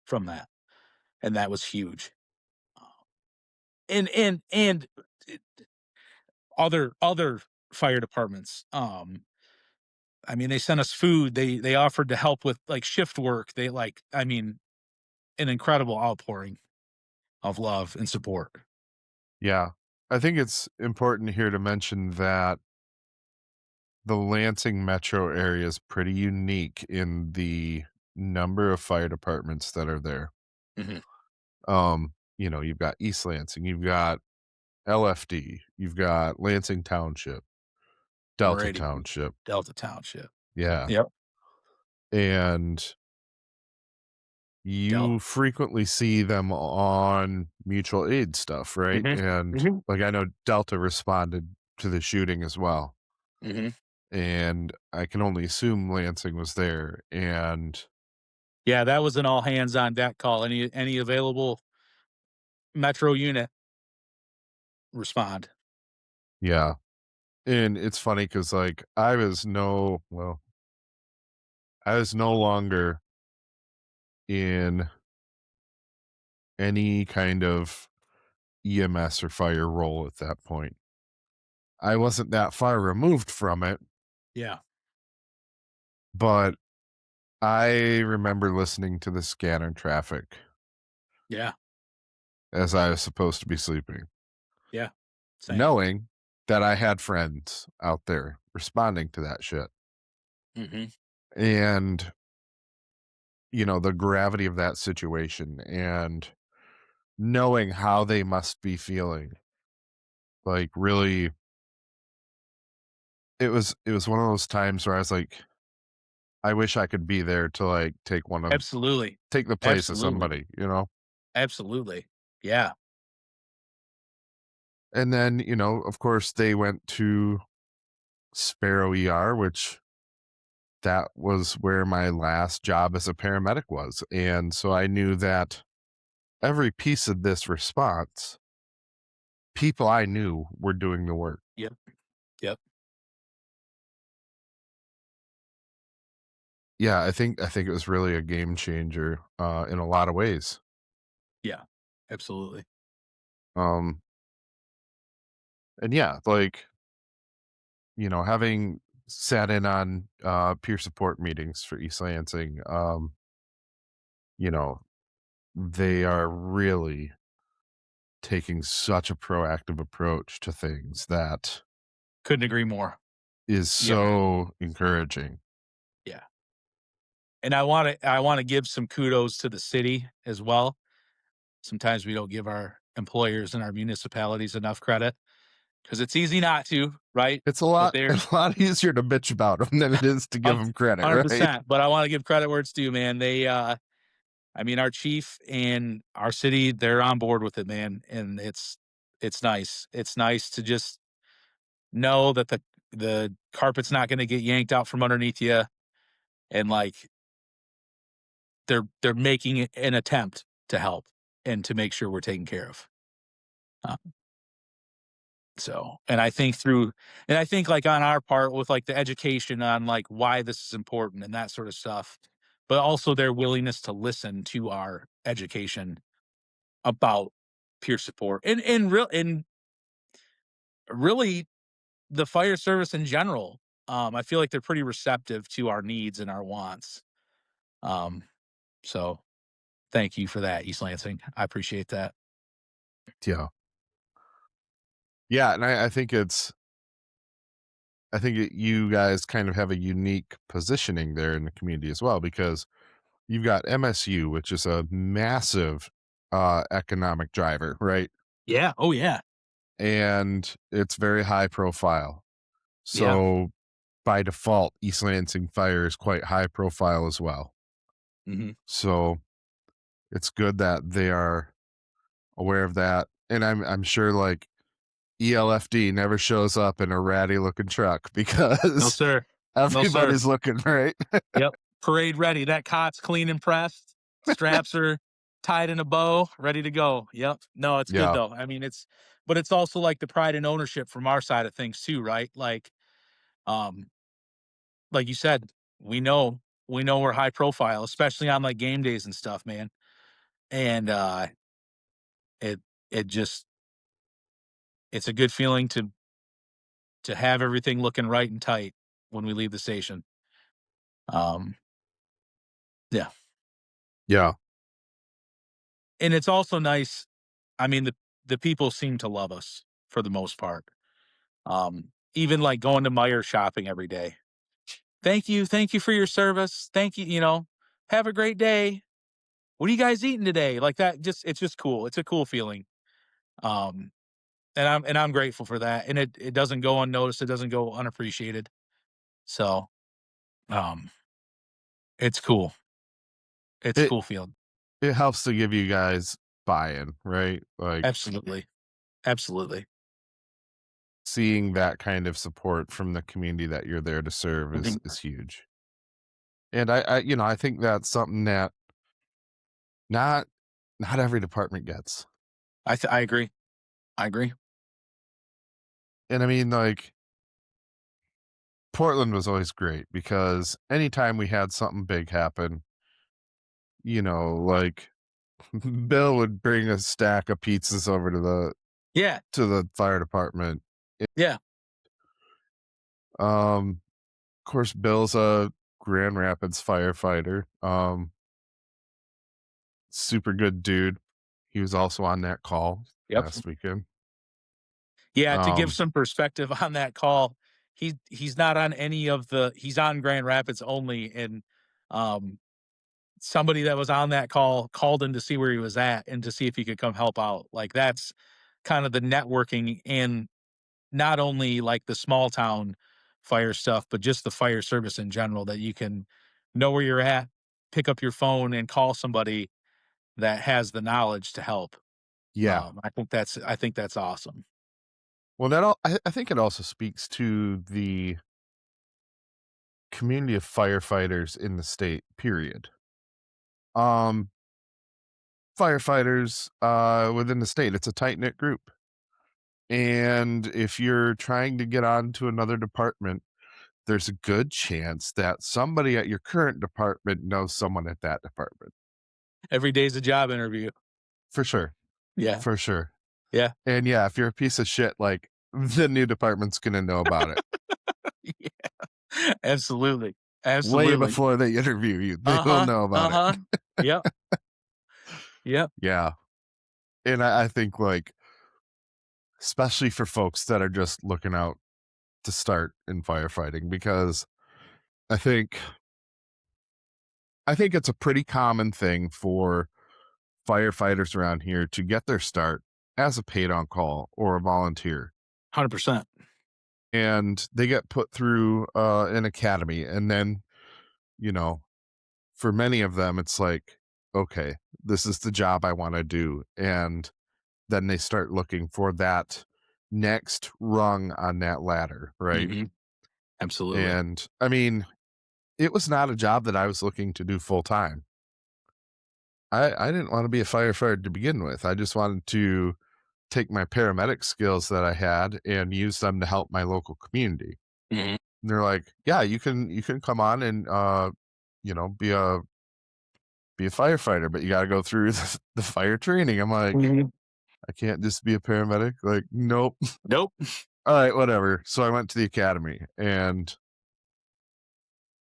from that, and that was huge. And other fire departments. I mean, they sent us food. They offered to help with like shift work. They like, I mean, an incredible outpouring of love and support. Yeah. I think it's important here to mention that the Lansing metro area is pretty unique in the number of fire departments that are there. Mhm. You've got East Lansing, you've got LFD, you've got Lansing Township. Delta Meridian, Township. Delta Township. Yeah. Yep. And Delta. you frequently see them on mutual aid stuff, right? Mhm. And Mhm. like I know Delta responded to the shooting as well. Mhm. And I can only assume Lansing was there. And Yeah, that was an all hands on deck call. Any available Metro unit, respond. yeah. And it's funny because like I was no longer in any kind of EMS or fire role at that point. I wasn't that far removed from it, Yeah. but I remember listening to the scanner traffic Yeah. as I was supposed to be sleeping, Yeah. Same. knowing that I had friends out there responding to that shit. Mhm. And, the gravity of that situation and knowing how they must be feeling, like really, it was one of those times where I was like, I wish I could be there to like Absolutely. take the place of Absolutely. somebody. Absolutely. Yeah. And then, of course they went to Sparrow ER, which that was where my last job as a paramedic was. And so I knew that every piece of this response, people I knew were doing the work. Yep. Yep. Yeah, I think it was really a game changer in a lot of ways. Yeah. Absolutely. Um and yeah, like, having sat in on peer support meetings for East Lansing, you know, they are really taking such a proactive approach to things that Couldn't agree more. is Yep. so encouraging. Yeah. And I want to give some kudos to the city as well. Sometimes we don't give our employers and our municipalities enough credit because it's easy not to, right? It's But a they're lot easier to bitch about them than it is to give them credit, right? 100%. But I want to give credit where it's due, man. I mean, our chief and our city, they're on board with it, man. And it's nice. It's nice to just know that the carpet's not going to get yanked out from underneath you, and like they're making an attempt to help and to make sure we're taken care of. Uh, so, and I think like on our part with like the education on like why this is important and that sort of stuff, but also their willingness to listen to our education about peer support and really the fire service in general. I feel like they're pretty receptive to our needs and our wants. Um, so thank you for that, East Lansing. I appreciate that. Yeah. Yeah, and I think you guys kind of have a unique positioning there in the community as well because you've got MSU, which is a massive economic driver, right? Yeah. Oh yeah. And it's very high profile. Yeah. So by default, East Lansing Fire is quite high profile as well. Hmm. So it's good that they are aware of that. And I'm sure like ELFD never shows up in a ratty looking truck No, because sir. No, sir. everybody's looking, right? Yep. Parade ready. That cot's clean and pressed. Straps are tied in a bow, ready to go. Yep. No, it's good Yeah. though. I mean, but it's also like the pride and ownership from our side of things too, right? Um, like you said, we know, we know we're high profile, especially on like game days and stuff, man. And it, it just, it's a good feeling to have everything looking right and tight when we leave the station. Um, yeah. Yeah. And it's also nice. I mean, the people seem to love us for the most part. Even like going to Meyer shopping every day. Thank you for your service. Thank you. Have a great day. What are you guys eating today? Like that. It's just cool. It's a cool feeling. Um, and I'm grateful for that, and it doesn't go unnoticed, it doesn't go unappreciated. So, um, it's cool. It's It cool feeling. it helps to give you guys buy-in, right? Like Absolutely. Absolutely. seeing that kind of support from the community that you're there to serve Mhm. is huge. And I think that's something that not not every department gets. I agree. I agree. And I mean, like, Portland was always great because anytime we had something big happen, like Bill would bring a stack of pizzas over Yeah. to the fire department. Yeah. Of course, Bill's a Grand Rapids firefighter. Super good dude. He was also on that call Yep. last weekend. Yeah, to give Um, some perspective on that call, he's not on any of the he's on Grand Rapids only, and, um, somebody that was on that call called in to see where he was at and to see if he could come help out. Like, that's kind of the networking in not only, like, the small town fire stuff, but just the fire service in general, that you can know where you're at, pick up your phone, and call somebody that has the knowledge to help. yeah. I think that's awesome. Well, I think it also speaks to the community of firefighters in the state, period. Um, Firefighters within the state, it's a tight knit group. And if you're trying to get on to another department, there's a good chance that somebody at your current department knows someone at that department. Every day's a job interview. For sure. Yeah. For sure. Yeah. And yeah, if you're a piece of shit, like the new department's gonna know about it Yeah. Absolutely. way Absolutely. before they interview you. They will Uh-huh. know about it. Uh-huh. Yep. Yep. Yeah. And I think like, especially for folks that are just looking out to start in firefighting, because I think I think it's a pretty common thing for firefighters around here to get their start as a paid on call or a volunteer. 100%. And they get put through an academy. And then, you know, for many of them, it's like, okay, this is the job I want to do. And then they start looking for that next rung on that ladder, right? Mhm. Absolutely. And I mean, it was not a job that I was looking to do full time. I didn't want to be a firefighter to begin with. I just wanted to take my paramedic skills that I had and use them to help my local community. Mhm. And they're like, "Yeah, you can come on and be a firefighter, but you got to go through the fire training." I'm like, Mhm. "I can't just be a paramedic." Like, nope. Nope. All right, whatever. So I went to the academy, and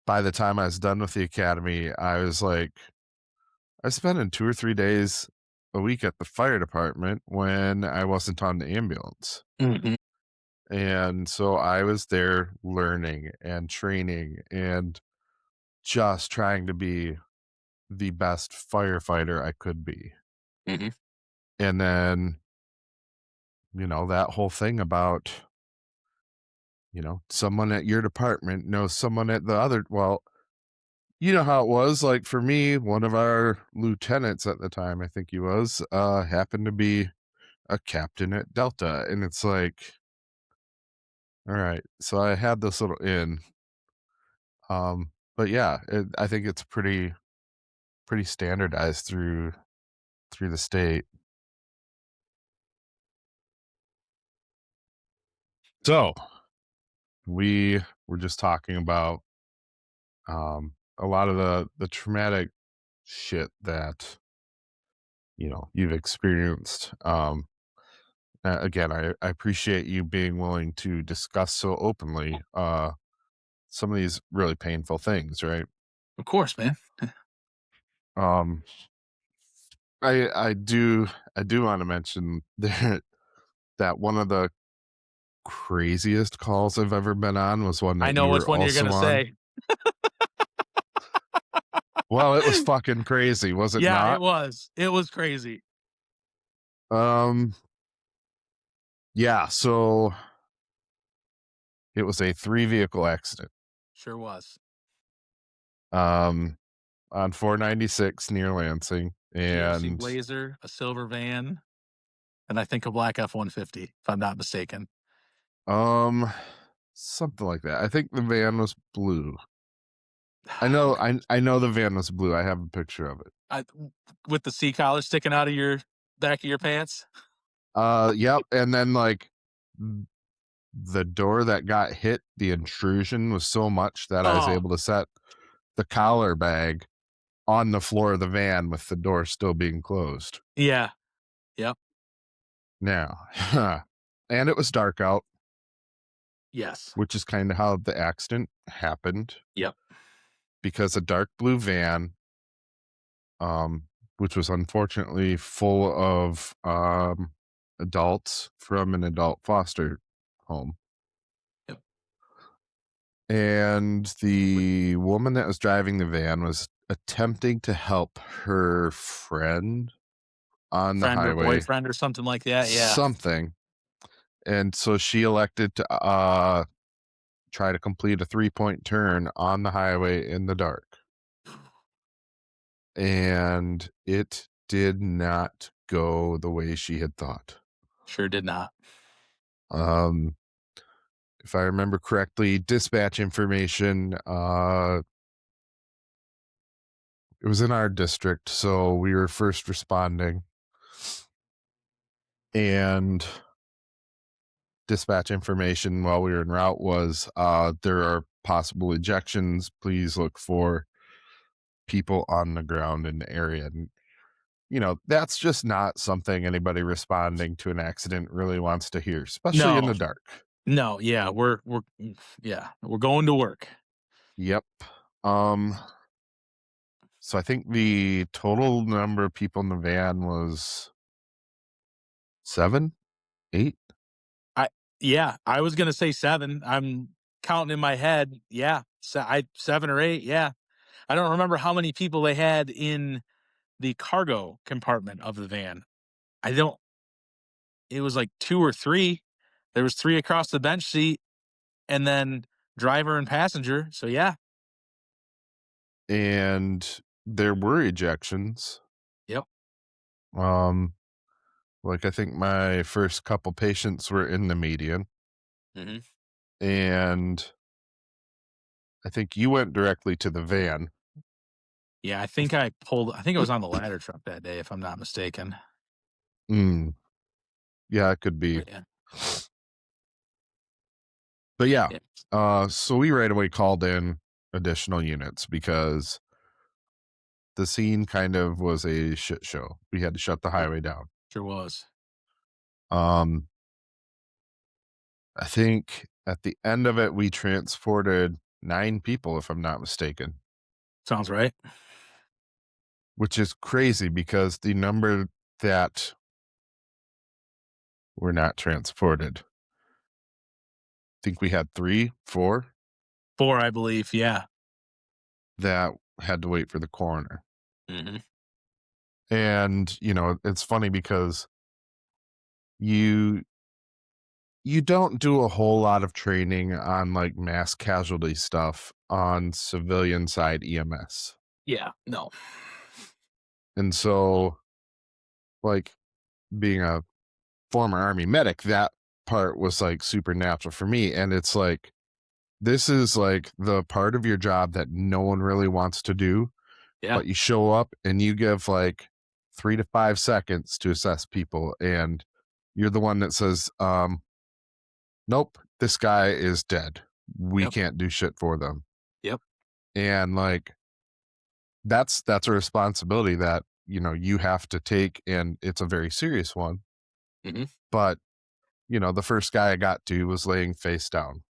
by the time I was done with the academy, I was like, I was spending 2 or 3 days a week at the fire department when I wasn't on the ambulance. Mhm. And so I was there learning and training and just trying to be the best firefighter I could be. Mhm. And then, that whole thing about, someone at your department knows someone at the other. Well, you know how it was. Like for me, one of our lieutenants at the time, I think he was, happened to be a captain at Delta. And it's like, all right. So I had this little in. But yeah, I think it's pretty standardized through the state. So we were just talking about a lot of the traumatic shit that you've experienced. Again, I appreciate you being willing to discuss so openly some of these really painful things, right? Of course, man. Um, I do want to mention that one of the craziest calls I've ever been on was one I that know you which were one you're also gonna on. say. Well, it was fucking crazy, was it Yeah, it not? was. It was crazy. Um, Yeah, so it was a 3-vehicle accident. Sure was. Um, on 496 near Lansing, GMC and Blazer, a silver van, and I think a black F-150, if I'm not mistaken. um, something like that. I think the van was blue. I Oh, know, God. I know the van was blue. I have a picture of it. With the C collar sticking out of your back of your pants. Yep, and then like the door that got hit, the intrusion was so much that I was Oh, able to set the collar bag on the floor of the van with the door still being closed. yeah. Yep. Now, and it was dark out, Yes. which is kind of how the accident happened Yep. because a dark blue van, um, which was unfortunately full of adults from an adult foster home. Yep. And the woman that was driving the van was attempting to help her friend on the Friend or highway, boyfriend or something like that. Yeah. something. And so she elected to try to complete a 3-point turn on the highway in the dark. And it did not go the way she had thought. Sure did not. Um, if I remember correctly, dispatch information, it was in our district, so we were first responding. And dispatch information while we were en route was there are possible ejections. Please look for people on the ground in the area. And, that's just not something anybody responding to an accident really wants to hear, especially in No. the dark. No. Yeah. We're going to work. Yep. Um, so I think the total number of people in the van was 7, 8. Yeah. I was gonna say 7. I'm counting in my head. Yeah. 7 or 8. Yeah. I don't remember how many people they had in the cargo compartment of the van. I don't. It was like 2 or 3. There was 3 across the bench seat, and then driver and passenger. So yeah. And there were ejections. Yep. Um, like I think my first couple patients were in the median, Hmm. and I think you went directly to the van. Yeah. I think I was on the ladder truck that day, if I'm not mistaken. Mm, yeah, it could be. But yeah. But yeah, Yeah. so we right away called in additional units because the scene kind of was a shit show. We had to shut the Sure, highway down. sure was. Um, I think at the end of it, we transported 9 people, if I'm not mistaken, Sounds right. which is crazy because the number that were not transported, I think we had 3, 4 4, I believe. Yeah. that had to wait for the coroner. Hmm. And, it's funny because you you don't do a whole lot of training on like mass casualty stuff on civilian side EMS. Yeah. No. And so like being a former army medic, that part was like supernatural for me. And it's like this is like the part of your job that no one really wants to do, Yeah. but you show up and you give like 3 to 5 seconds to assess people, and you're the one that says, nope, this guy is dead. We Yep. can't do shit for them. Yep. And like that's a responsibility that, you have to take, and it's a very serious one. Hmm. But, the first guy I got to was laying face down.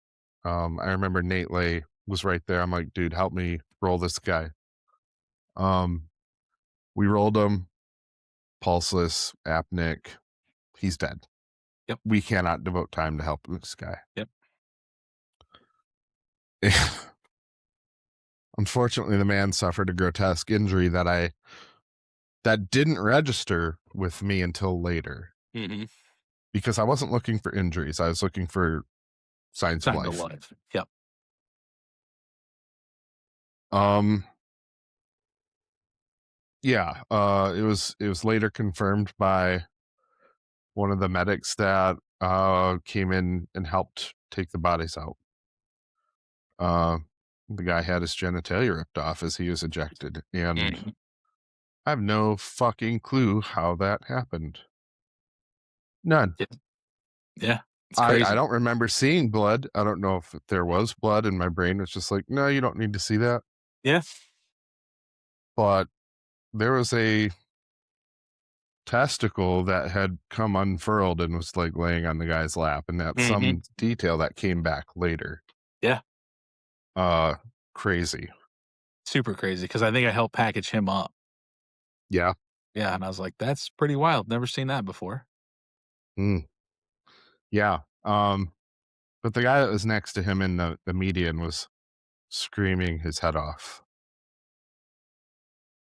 I remember Nate Lay was right there. I'm like, dude, help me roll this guy. Um, we rolled him, pulseless, apneic. He's dead. Yep. We cannot devote time to help this guy. Yep. Unfortunately, the man suffered a grotesque injury that didn't register with me until later. Hmm. because I wasn't looking for injuries. I was looking for signs of Sign of life. life. Yep. Um, yeah, it was later confirmed by one of the medics that came in and helped take the bodies out. Uh, the guy had his genitalia ripped off as he was ejected, and Mhm. I have no fucking clue how that happened. None. Yeah. Yeah. It's I crazy. don't remember seeing blood. I don't know if there was blood, and my brain was just like, no, you don't need to see that. Yeah. But there was a testicle that had come unfurled and was like laying on the guy's lap, and that's Hmm. some detail that came back later. Yeah. Uh, Crazy. Super crazy because I think I helped package him up. Yeah. Yeah. And I was like, that's pretty wild. Never seen that before. Mm, yeah. But the guy that was next to him in the median was screaming his head off.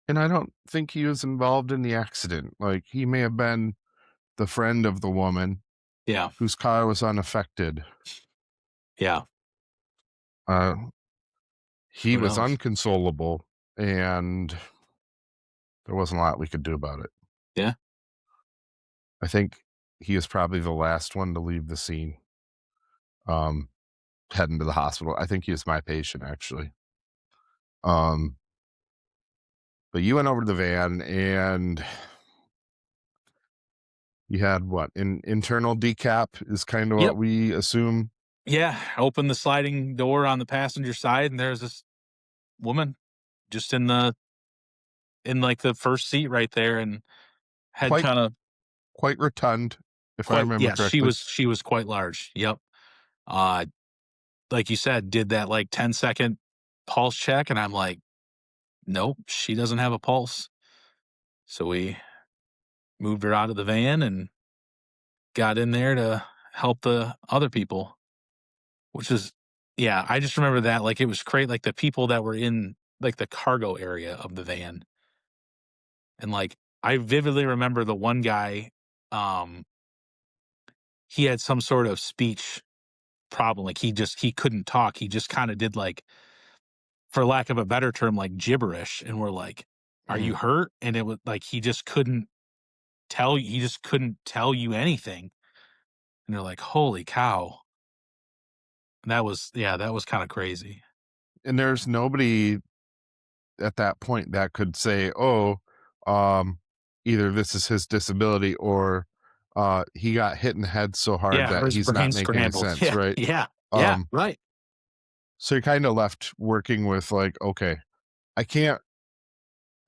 And I don't think he was involved in the accident. Like, he may have been the friend of the woman Yeah. whose car was unaffected. Yeah. Uh, he Who was knows? unconsolable, and there wasn't a lot we could do about it. Yeah. I think he is probably the last one to leave the scene, um, heading to the hospital. I think he was my patient, actually. Um, but you went over to the van, and you had what? Internal decap is kind of what Yep. we assume. Yeah. Open the sliding door on the passenger side, and there's this woman just in like the first seat right there, and had Quite kind of quite rotund, if I quite. remember Yeah. She correctly. was quite large. Yep. Uh, like you said, did that like 10-second pulse check, and I'm like, nope, she doesn't have a pulse. So we moved her out of the van and got in there to help the other people, which is, yeah, I just remember that like it was great, like the people that were in like the cargo area of the van. And like I vividly remember the one guy, um, he had some sort of speech problem. Like he couldn't talk. He just kind of did like, for lack of a better term, like gibberish. And we're like, are you Mm. hurt? And it was like he just couldn't tell you anything. And you're like, holy cow. And that was kind of crazy. And there's nobody at that point that could say, "Oh, um, either this is his disability or he got hit in the head so hard Yeah, or that his he's not brain making any scrambled. sense," Yeah, right? yeah, yeah, Um, right. so you're kind of left working with like, okay, I can't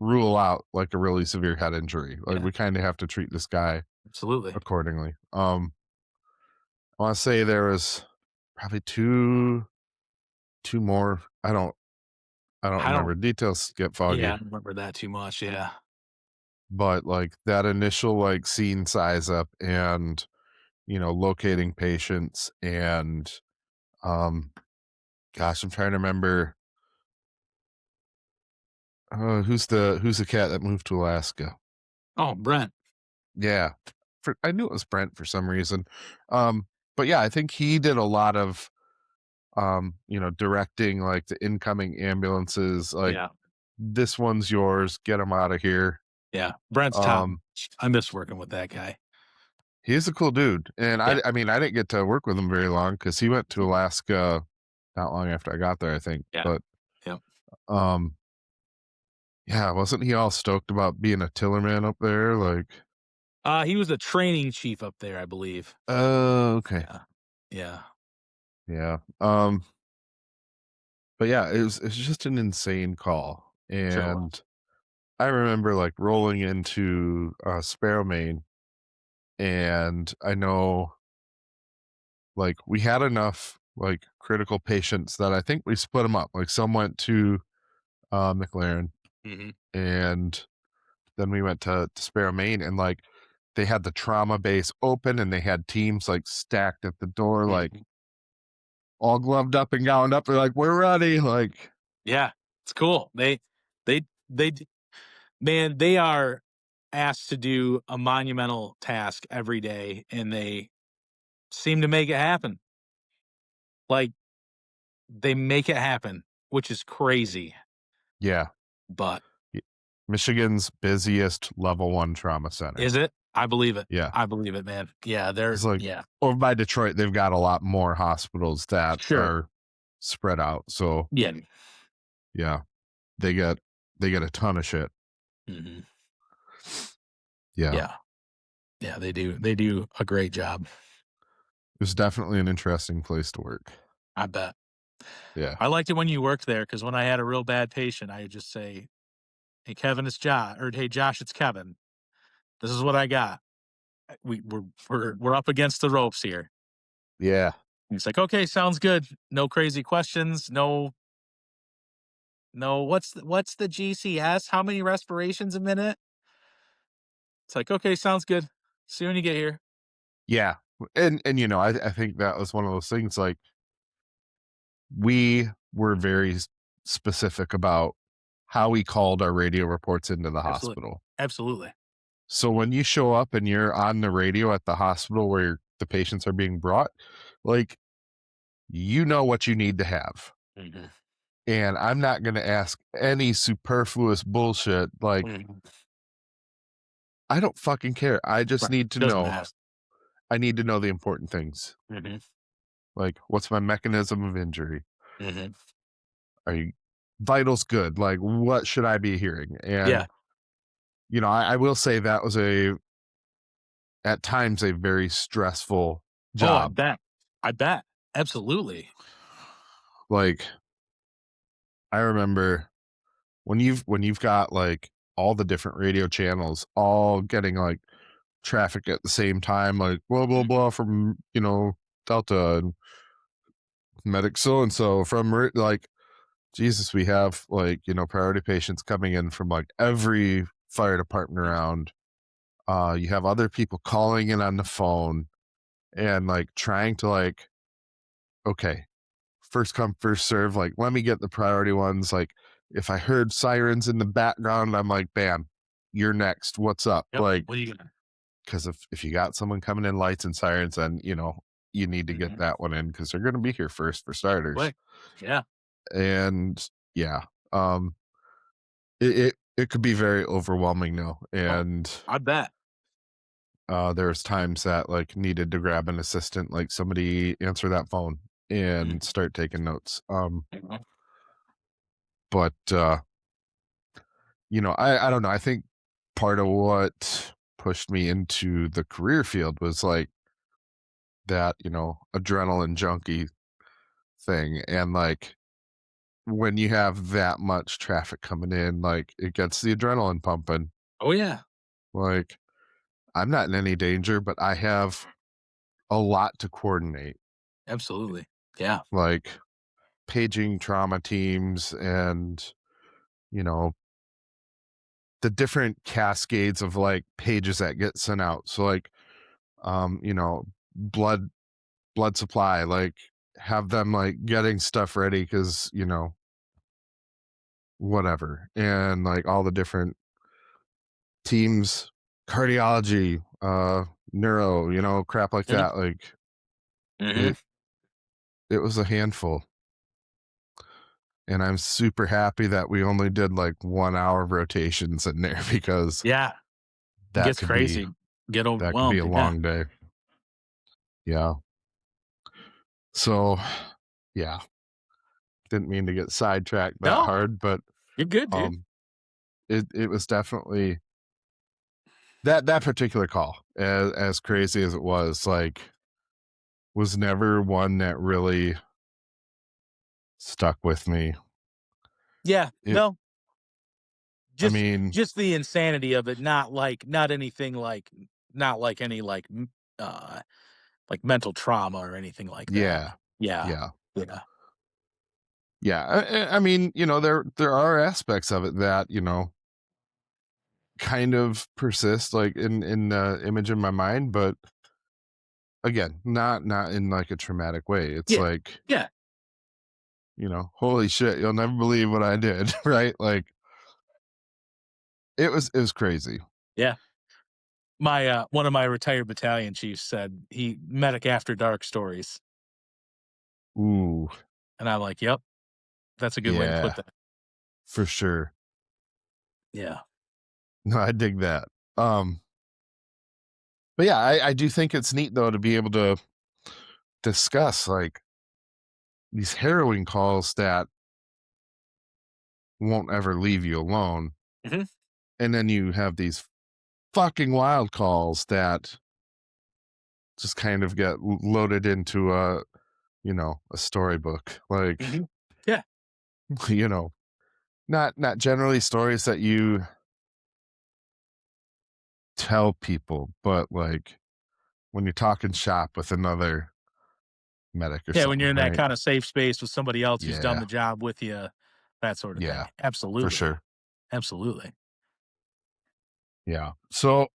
rule out like a really severe head injury. Like, Yeah, we kind of have to treat this guy absolutely. accordingly. I want to say there was probably two more. I don't I don't remember. Details get Yeah, foggy. I don't remember that too much, yeah. But like that initial like scene size up and locating patients and um gosh, I'm trying to remember who's the cat that moved to Alaska. Oh, Brent. Yeah. I knew it was Brent for some reason. Um but yeah, I think he did a lot of directing like the incoming ambulances, like, Yeah, this one's yours, get him out of here. yeah. Brent's top Um notch. I miss working with that guy. he's a cool dude. And Yeah, I mean, I didn't get to work with him very long because he went to Alaska not long after I got there, I think. yeah, But yeah. um yeah, wasn't he all stoked about being a Tillerman up there? Like, He was a training chief up there, I believe. oh, okay. Yeah, yeah, Yeah. But yeah, it was just an insane call. sure was. And I remember like rolling into Sparrow, Maine, and I know like we had enough like critical patients that I think we split them up. Like, some went to McLaren, Mhm, and then we went to Sparrow, Maine, and like they had the trauma base open and they had teams like stacked at the door, like mhm. all gloved up and gowned up. They're like, we're ready. Like, Yeah, it's cool. They d man, they are asked to do a monumental task every day, and they seem to make it happen. Like, they make it happen, which is crazy, Yeah. but Y- Michigan's busiest level 1 trauma center. is it? I believe it. Yeah. I believe it, man. Yeah, they're It's like yeah. over by Detroit, they've got a lot more hospitals that Sure. are spread out. So Yeah. yeah, they get they get a ton of shit. Mhm. Yeah. Yeah. Yeah, they do a great job. It was definitely an interesting place to work. I bet. Yeah. I liked it when you worked there because when I had a real bad patient, I would just say, "Hey, Kevin, it's Josh," or "Hey, Josh, it's Kevin. This is what I got. We're up against the ropes here." Yeah. And he's like, "Okay, sounds good. No crazy questions. No, what's the GCS? How many respirations a minute?" It's like, "Okay, sounds good. See you when you get here." Yeah. And I think that was one of those things like we were very specific about how we called our radio reports into the Absolutely. hospital. Absolutely. So when you show up and you're on the radio at the hospital where the patients are being brought, like you know what you need to have. Mhm. And I'm not going to ask any superfluous bullshit. Like, Mhm. I don't fucking care. I just Right. need to Doesn't know. matter. I need to know the important things. Mhm. Like, what's my mechanism of injury? Mhm. Are you vitals good? Like, what should I be hearing? Yeah. And, I will say that was at times, a very stressful Oh, I job. bet. I bet. Absolutely. Like, I remember when you've got like all the different radio channels all getting like traffic at the same time, like blah blah Mm. blah from Delta and medic so and so from like Jesus, we have like priority patients coming in from like every fire department around. You have other people calling in on the phone and like trying to like okay, first come first serve. Like let me get the priority ones. Like if I heard sirens in the background, I'm like, bam, you're next. What's up? Yep. Like What are you gonna because if you got someone coming in lights and sirens, then you need to get Mhm. that one in because they're going to be here first for starters. Quick. Yeah. And yeah, um, it could be very overwhelming now, Oh, and I bet. there's times that like needed to grab an assistant, like somebody answer that phone and Mhm. start taking notes. Mhm. But I don't know. I think part of what pushed me into the career field was like that adrenaline junkie thing, and like when you have that much traffic coming in, like it gets the adrenaline pumping. Oh, yeah. Like I'm not in any danger, but I have a lot to coordinate, Absolutely. Yeah. like paging trauma teams and you know the different cascades of like pages that get sent out. So like blood supply, like have them like getting stuff ready because whatever, and like all the different teams, cardiology, neuro, crap like Mhm. that. Like Mhm. it it was a handful. And I'm super happy that we only did like 1 hour rotations in there because Yeah. It that gets could be crazy. Get that could be overwhelmed. a Yeah. long day. Yeah. So yeah, didn't mean to get sidetracked that No, hard, but you're good, dude. um it was definitely that particular call, as crazy as it was never one that really stuck with me. Yeah. It No, I just mean, just the insanity of it, not anything not like any like mental trauma or anything like that. yeah. Yeah. Yeah. Yeah. Yeah. I mean, there are aspects of it that, kind of persist like in the image in my mind, but again, not in like a traumatic way. It's Yeah. like, Yeah. holy shit, you'll never believe what I did, right? Like it was crazy. Yeah. My, one of my retired battalion chiefs said he medic after dark stories, Ooh, and I'm like, "Yep, that's a good way to put yeah, that." for sure. Yeah. No, I dig that. Um, but yeah, I do think it's neat though to be able to discuss like these harrowing calls that won't ever leave you alone. Mhm. And then you have these fucking wild calls that just kind of get loaded into a storybook. Like, Mhm. Yeah. you know, not generally stories that you tell people, but like when you're talking shop with another medic or Yeah, when you're something, in that right? kinda safe space with somebody else who's done Yeah, the job with you, that sort of yeah, thing. for Absolutely. sure. Absolutely. Yeah. So,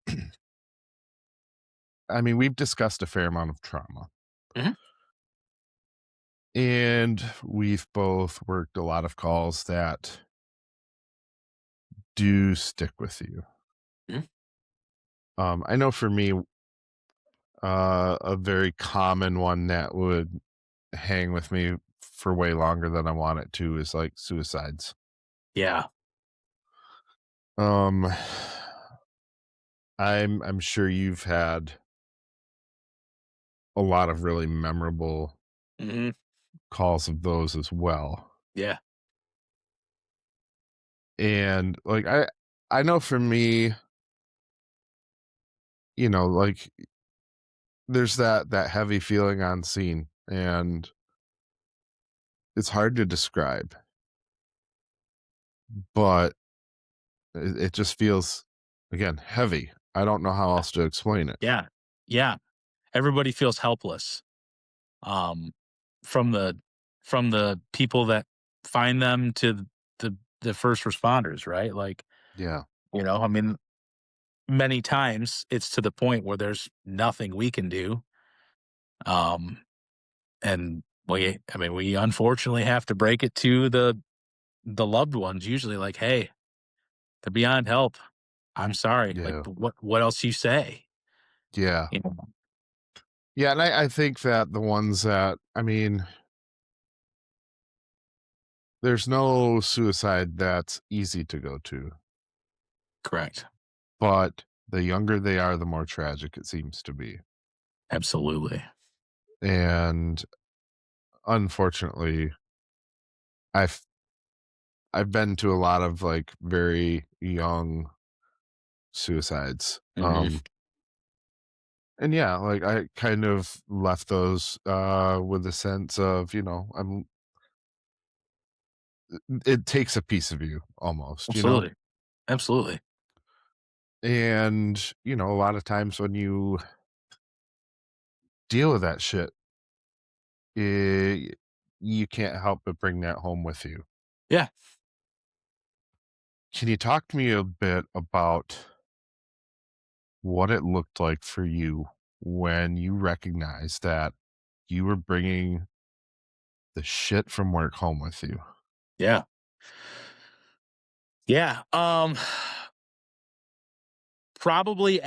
I mean, we've discussed a fair amount of trauma, Mhm. and we've both worked a lot of calls that do stick with you. Mhm. I know for me, a very common one that would hang with me for way longer than I want it to is like suicides. Yeah. Um, I'm sure you've had a lot of really memorable Mhm. calls of those as well. Yeah. And like I know for me, like there's that heavy feeling on scene and it's hard to describe, but it just feels again heavy. I don't know how else to explain it. Yeah. Yeah. Everybody feels helpless, um, from the people that find them to the first responders, right? Like, Yeah. I mean, many times it's to the point where there's nothing we can do, um, and we unfortunately have to break it to the loved ones usually like, "Hey, they're beyond help. I'm sorry." Like, Yeah. but what else you say? Yeah. You know? Yeah, and I think that the ones that I mean, there's no suicide that's easy to go to, Correct. but the younger they are, the more tragic it seems to be. Absolutely. And unfortunately, I've I've been to a lot of like very young suicides. Mhm. And yeah, like I kind of left those with a sense of, it takes a piece of you almost. Absolutely. Absolutely. And, a lot of times when you deal with that shit, eh, you can't help but bring that home with you. Yeah. Can you talk to me a bit about what it looked like for you when you recognized that you were bringing the shit from work home with you? Yeah. Yeah. Probably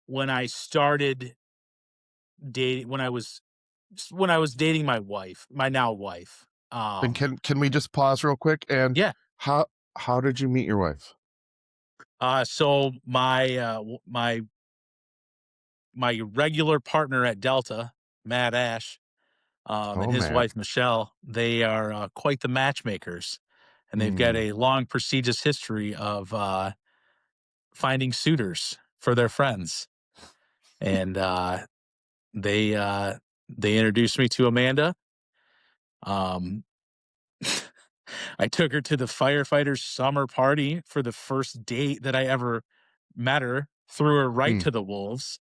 when I started dating when I was dating my wife, my now wife. And can we just pause real quick? And Yeah. how how did you meet your wife? So my regular partner at Delta, Matt Ash, and Oh, his Matt. wife Michelle, they are quite the matchmakers, and they've got Mm, a long, prestigious history of finding suitors for their friends. And they uh, they introduced me to Amanda. Um, I took her to the firefighters' summer party for the first date that I ever met her. Threw her right mm. to the wolves.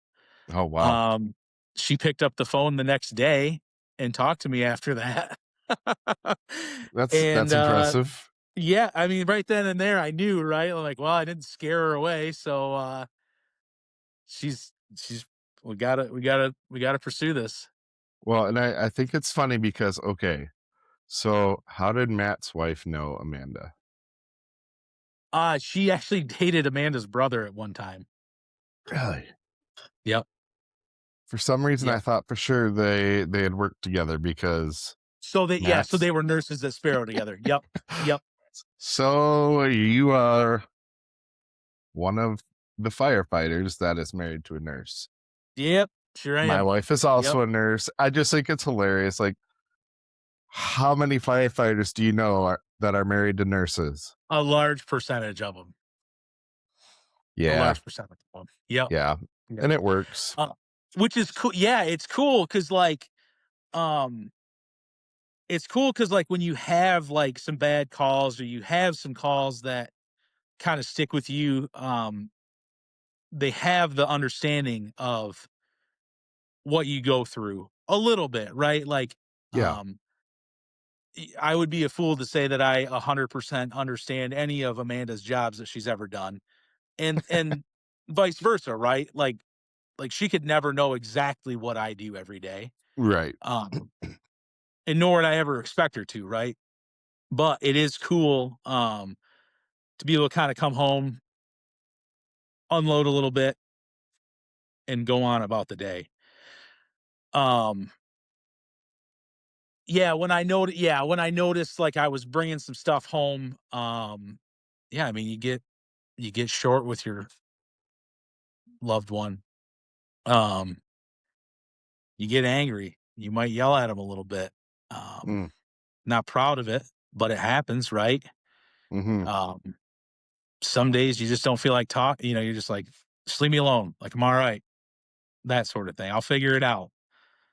Oh, wow. Um, she picked up the phone the next day and talked to me after that. That's and impressive. yeah, I mean, right then and there, I knew, right? I'm like, well, I didn't scare her away, so she's we gotta pursue this. Well, and I think it's funny because, okay, so how did Matt's wife know Amanda? She actually dated Amanda's brother at one time. Really? Yep. For some reason, I Yep. thought for sure they had worked together because So Matt's. they were nurses at Sparrow together. Yep. Yep. So you are one of the firefighters that is married to a nurse. Yep. Sure I My am. wife is Yep. also a nurse. I just think it's hilarious. Like, how many firefighters do you know that are married to nurses? A large percentage of them. A Yeah, large percentage of them. Yep. yeah, Yep. and it works. Uh, which is cool. Yeah, it's cool because um, it's cool because like when you have like some bad calls or you have some calls that kind of stick with you, they have the understanding of what you go through a little bit, right? Like, Yeah, um, I would be a fool to say that I 100% understand any of Amanda's jobs that she's ever done, and vice versa, right? Like she could never know exactly what I do every day, right. um, and nor would I ever expect her to, right? But it is cool, to be able to kind of come home, unload a little bit, and go on about the day. Um, when I noticed like I was bringing some stuff home, yeah, I mean you get short with your loved one. Um, you get angry. You might yell at them a little bit. Um, Mm, not proud of it, but it happens, right? mm-hmm. Um, some days you just don't feel like talk. You know, you're just like, just leave me alone. Like I'm all right. That sort of thing. I'll figure it out.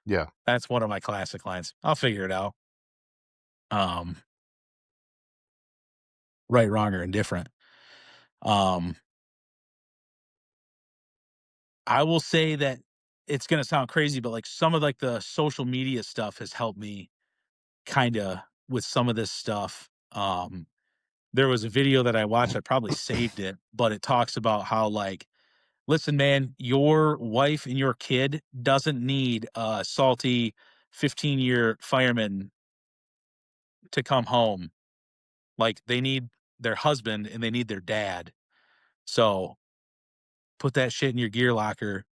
Yeah, That's one of my classic lines. I'll figure it out. Um, right, wrong, or indifferent. Um, I will say that it's gonna sound crazy, but like some of like the social media stuff has helped me kinda with some of this stuff. There was a video that I watched, I probably saved it, but it talks about how like, listen, man, your wife and your kid doesn't need a salty 15-year fireman to come home. Like they need their husband and they need their dad. So put that shit in your gear locker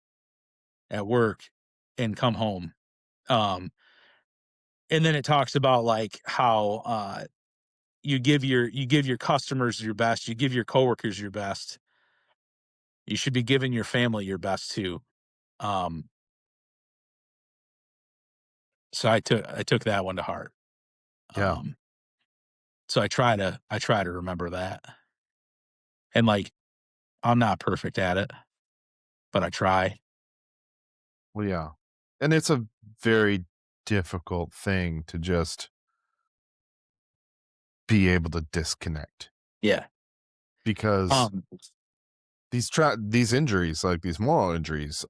at work and come home. Um, and then it talks about like how you give your customers your best, you give your coworkers your best. You should be giving your family your best too. Um, so I took that one to heart. yeah. Um, so I try to remember that. And like I'm not perfect at it, but I try. Well, yeah, and it's a very difficult thing to just be able to disconnect Yeah. because Um, these injuries, like these moral injuries,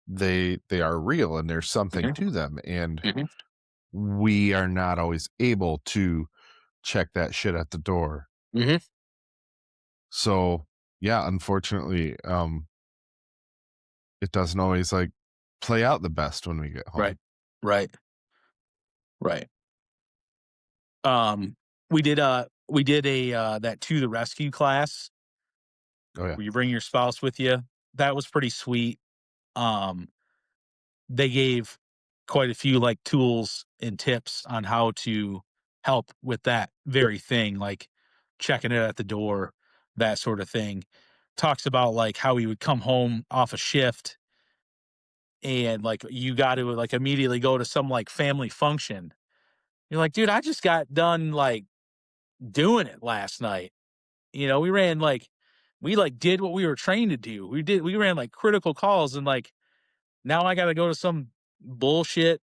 they are real and there's something mhm, to them, and mhm, we are not always able to check that shit at the door. mhm. So yeah, unfortunately, it doesn't always like play out the best when we get home. Right. Right. Right. Um, we did a that to the rescue class Oh yeah. where you bring your spouse with you. That was pretty sweet. Um, they gave quite a few like tools and tips on how to help with that very thing, like checking it at the door, that sort of thing. Talks about like how he would come home off a shift and like you got to like immediately go to some like family function. You're like, dude, I just got done like doing it last night. You know, we like did what we were trained to do. We ran like critical calls and like now I got to go to some bullshit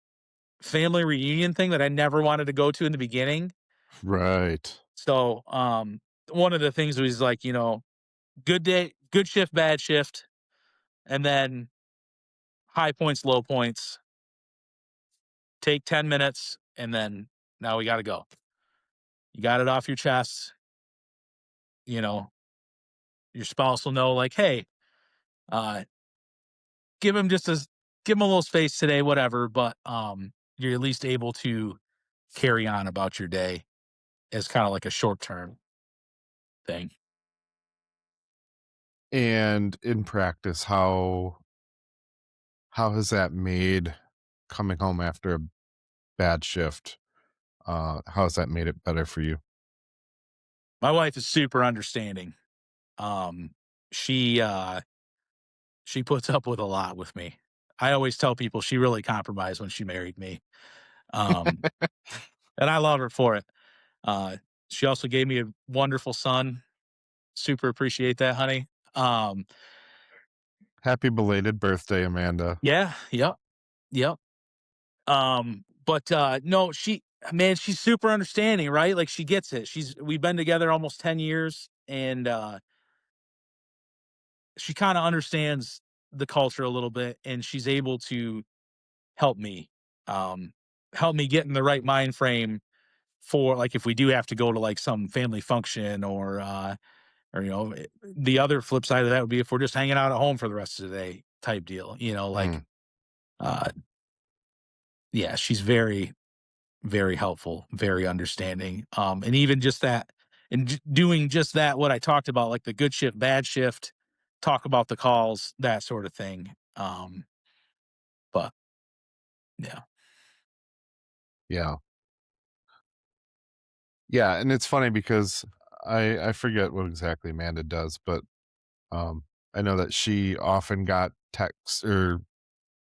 family reunion thing that I never wanted to go to in the beginning. Right. So, one of the things was like, you know, good day, good shift, bad shift, and then high points, low points. Take 10 minutes, and then now we got to go. You got it off your chest. You know, your spouse will know, like, hey, uh, give him just as give him a little space today, whatever. But you're at least able to carry on about your day as kind of like a short term thing. And in practice, how has that made coming home after a bad shift, how has that made it better for you? My wife is super understanding. Um, she, uh, she puts up with a lot with me. I always tell people she really compromised when she married me. Um, and I love her for it. Uh, she also gave me a wonderful son. Super appreciate that, honey. Um, Happy belated birthday, Amanda. yeah, yep, yep. But no, man, she's super understanding, right? Like she gets it. We've been together almost 10 years and she kind of understands the culture a little bit and she's able to help me. Um help me get in the right mind frame for like if we do have to go to like some family function or the other flip side of that would be if we're just hanging out at home for the rest of the day type deal, like Mm, uh yeah, she's very very helpful, very understanding. And even just that, and doing just that, what I talked about, like the good shift, bad shift, talk about the calls, that sort of thing. But yeah, yeah. Yeah, and it's funny because I forget what exactly Amanda does, but, um, I know that she often got texts or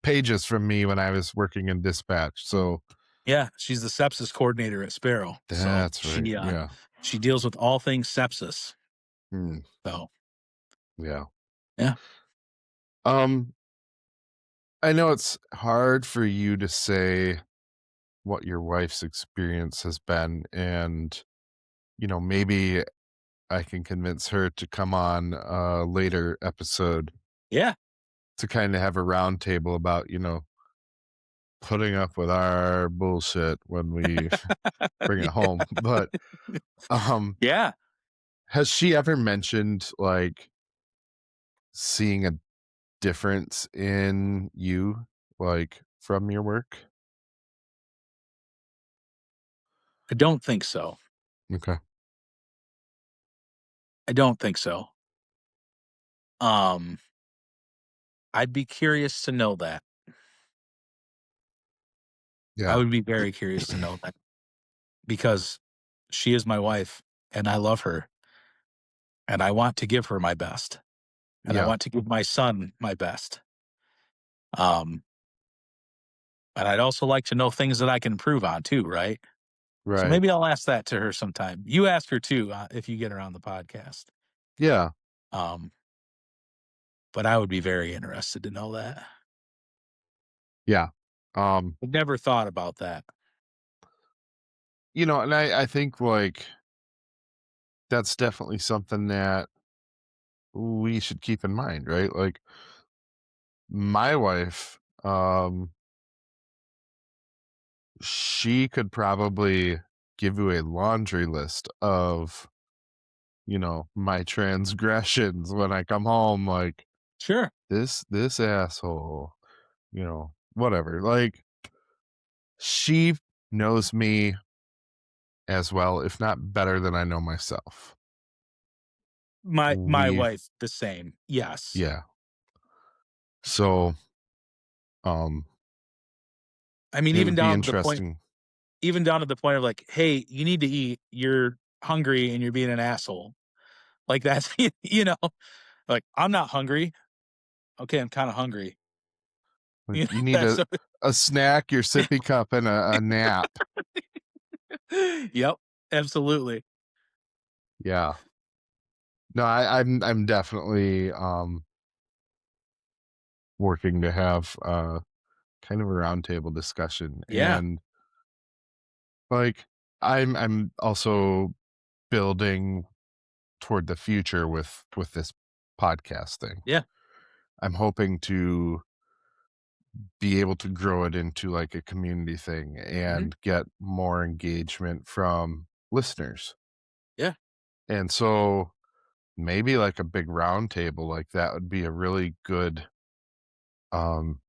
pages from me when I was working in dispatch, so yeah, she's the sepsis coordinator at Sparrow, so that's right, yeah. she deals with all things sepsis. Mm, So yeah. yeah, Um, I know it's hard for you to say what your wife's experience has been, and, maybe I can convince her to come on a later episode yeah, to kinda have a roundtable about, putting up with our bullshit when we bring it home, but, um, yeah. has she ever mentioned, like, seeing a difference in you, like, from your work? I don't think so. Okay. I don't think so. Um, I'd be curious to know that. I Yeah. would be very curious to know that because she is my wife and I love her and I want to give her my best and I Yeah. want to give my son my best. Um, and I'd also like to know things that I can improve on too, right? So Right. maybe I'll ask that to her sometime. You ask her too if you get her on the podcast. Yeah. Um, but I would be very interested to know that. Yeah. Um, I've never thought about that. and I think, like, that's definitely something that we should keep in mind, right? Like, my wife, she could probably give you a laundry list of, my transgressions when I come home, like, Sure. this asshole, whatever. Like, she knows me as well, if not better than I know myself. My We wife the same. Yes. Yeah. So, um, I mean it even would be down to the point interesting. even down to the point of like, "Hey, you need to eat. You're hungry and you're being an asshole." Like that's like, "I'm not hungry." "Okay, I'm kinda hungry." Like, you need That's a snack, your sippy cup, and a nap. Yep, absolutely. Yeah. No, I'm definitely, working to have, kind of a roundtable discussion, Yeah, and, like, I'm also building toward the future with this podcast thing. yeah, I'm hoping to be able to grow it into, like, a community thing mhm, and get more engagement from listeners, yeah, and so maybe, like, a big round table like that would be a really good, um,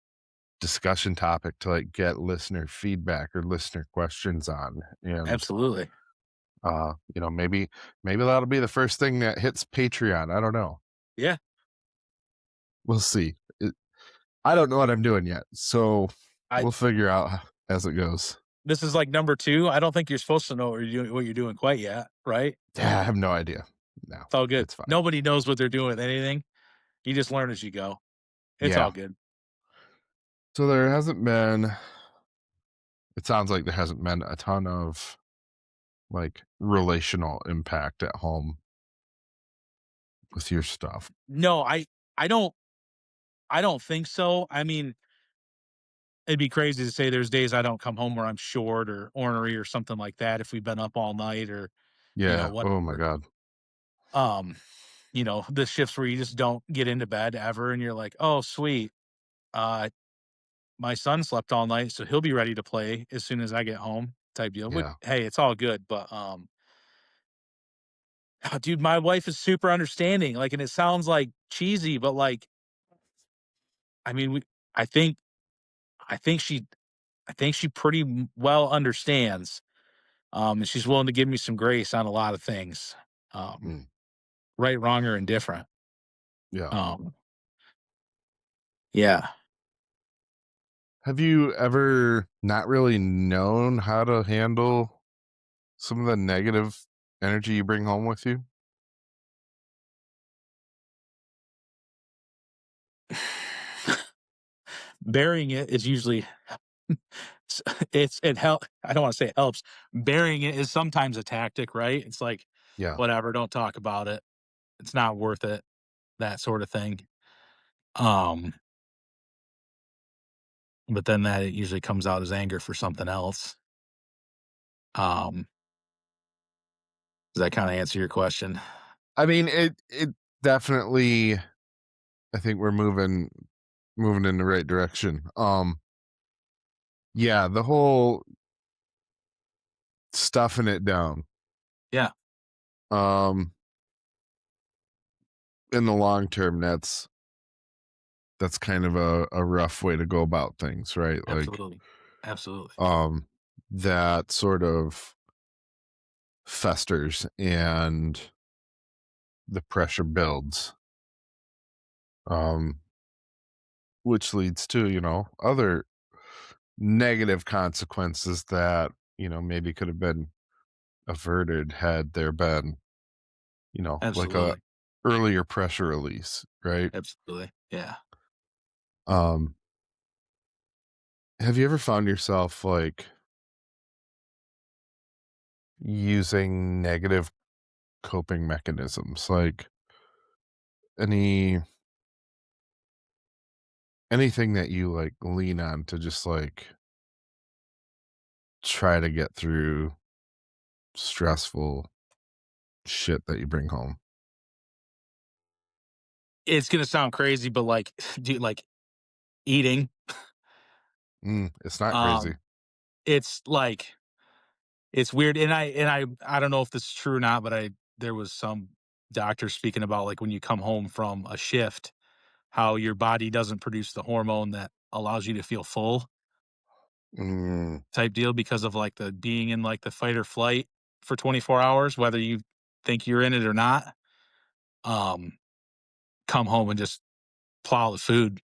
discussion topic to, like, get listener feedback or listener questions on, and, absolutely. Maybe that'll be the first thing that hits Patreon. I don't know. Yeah. We'll see. I don't know what I'm doing yet, so I we'll figure out as it goes. This is like number 2. I don't think you're supposed to know what you're doing quite yet, right? Yeah, I have no idea. No, It's all good. it's fine. Nobody knows what they're doing with anything. You just learn as you go. It's Yeah. all good. So there hasn't been. It sounds like there hasn't been a ton of like relational impact at home with your stuff. No, I don't I don't think so. I mean, it'd be crazy to say there's days I don't come home where I'm short or ornery or something like that if we've been up all night or, Yeah. Oh my whatever. god. Um, the shifts where you just don't get into bed ever and you're like, "Oh, sweet. Uh, my son slept all night, so he'll be ready to play as soon as I get home," type deal. But Yeah. hey, it's all good. But dude, my wife is super understanding. Like, and it sounds like cheesy, but like, I mean, I think, I think she, I think she pretty well understands. And she's willing to give me some grace on a lot of things. Um, Mm, right, wrong, or indifferent. yeah. Um, yeah. Have you ever not really known how to handle some of the negative energy you bring home with you? Burying it is usually it help. I don't want to say it helps. Burying it is sometimes a tactic, right? It's like, Yeah. whatever, don't talk about it. It's not worth it, that sort of thing. Um, but then that it usually comes out as anger for something else. Um, does that kind of answer your question? I mean, it definitely. I think we're moving in the right direction. Yeah, the whole stuffing it down. Yeah, Um, in the long term, that's kind of a rough way to go about things, right? Like, absolutely, absolutely, um, that sort of festers and the pressure builds, um, which leads to, other negative consequences that, maybe could have been averted had there been, like a absolutely, earlier pressure release, right? absolutely. Yeah. Um, have you ever found yourself like using negative coping mechanisms? Like any anything that you like lean on to just like try to get through stressful shit that you bring home? It's gonna sound crazy, but like, dude, like eating. It's not crazy. Um, it's like it's weird, and I don't know if this is true or not, but there was some doctor speaking about like when you come home from a shift, how your body doesn't produce the hormone that allows you to feel full Mm, type deal because of like the being in like the fight or flight for 24 hours, whether you think you're in it or not. Um, come home and just plow the food.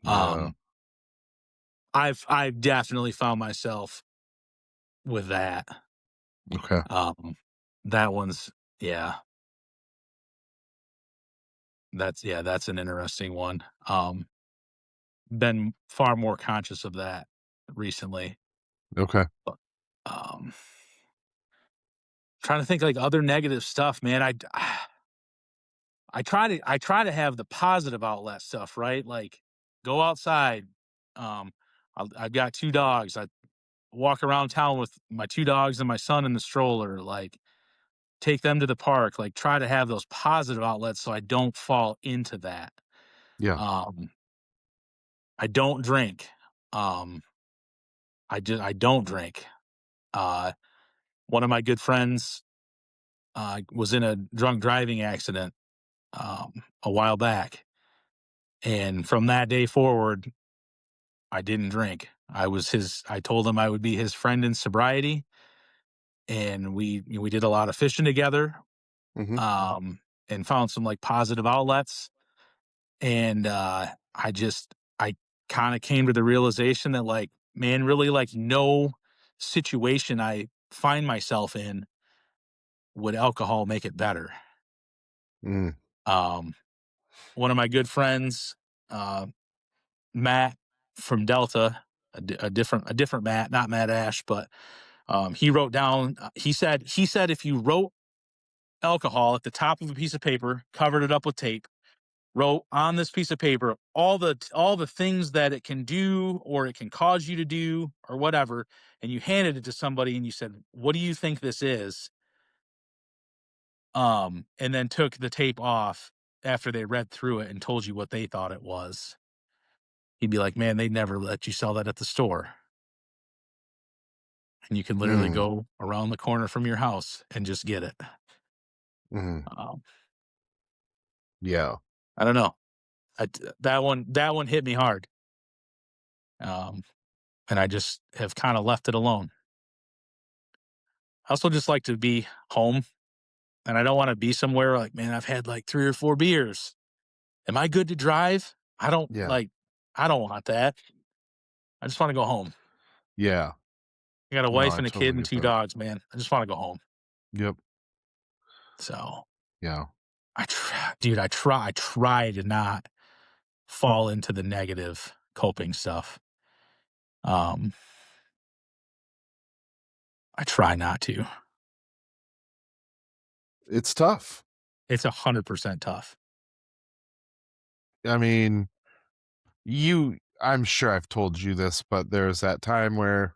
yeah. Um, I've definitely found myself with that. Okay. Um, that one's yeah, that's an interesting one. Been far more conscious of that recently. Okay. But, trying to think like other negative stuff, man. I try to have the positive outlet stuff, right? Like go outside. Um, I've got 2 dogs. I walk around town with my 2 dogs and my son in the stroller. Like take them to the park. Like try to have those positive outlets so I don't fall into that. Yeah. Um, I don't drink. Um, I don't drink. Uh, one of my good friends was in a drunk driving accident a while back, and from that day forward, I didn't drink. I was his. I told him I would be his friend in sobriety, and we did a lot of fishing together, Mm-hmm. and found some like positive outlets. And I kind of came to the realization that like, man, really like no situation I find myself in would alcohol make it better. Mm. Um, one of my good friends, uh, Matt from Delta, a different Matt, not Matt Ash, but he wrote down. He said if you wrote alcohol at the top of a piece of paper, covered it up with tape, wrote on this piece of paper all the things that it can do or it can cause you to do or whatever, and you handed it to somebody and you said, "What do you think this is?" And then took the tape off after they read through it and told you what they thought it was. He'd be like, "Man, they'd never let you sell that at the store." And you can literally Mm. go around the corner from your house and just get it. Mm. Um, Yeah. I don't know. That one hit me hard. Um, and I just have kind of left it alone. I also just like to be home, and I don't want to be somewhere like, man, I've had like 3 or 4 beers. Am I good to drive? Yeah. I don't want that. I just want to go home. Yeah. I got a No, wife I and a kid totally and get two that. dogs, man. I just want to go home. Yep. So Yeah. I try to not fall into the negative coping stuff. Um, I try not to. It's tough. It's 100% tough. I mean, I'm sure I've told you this, but there was that time where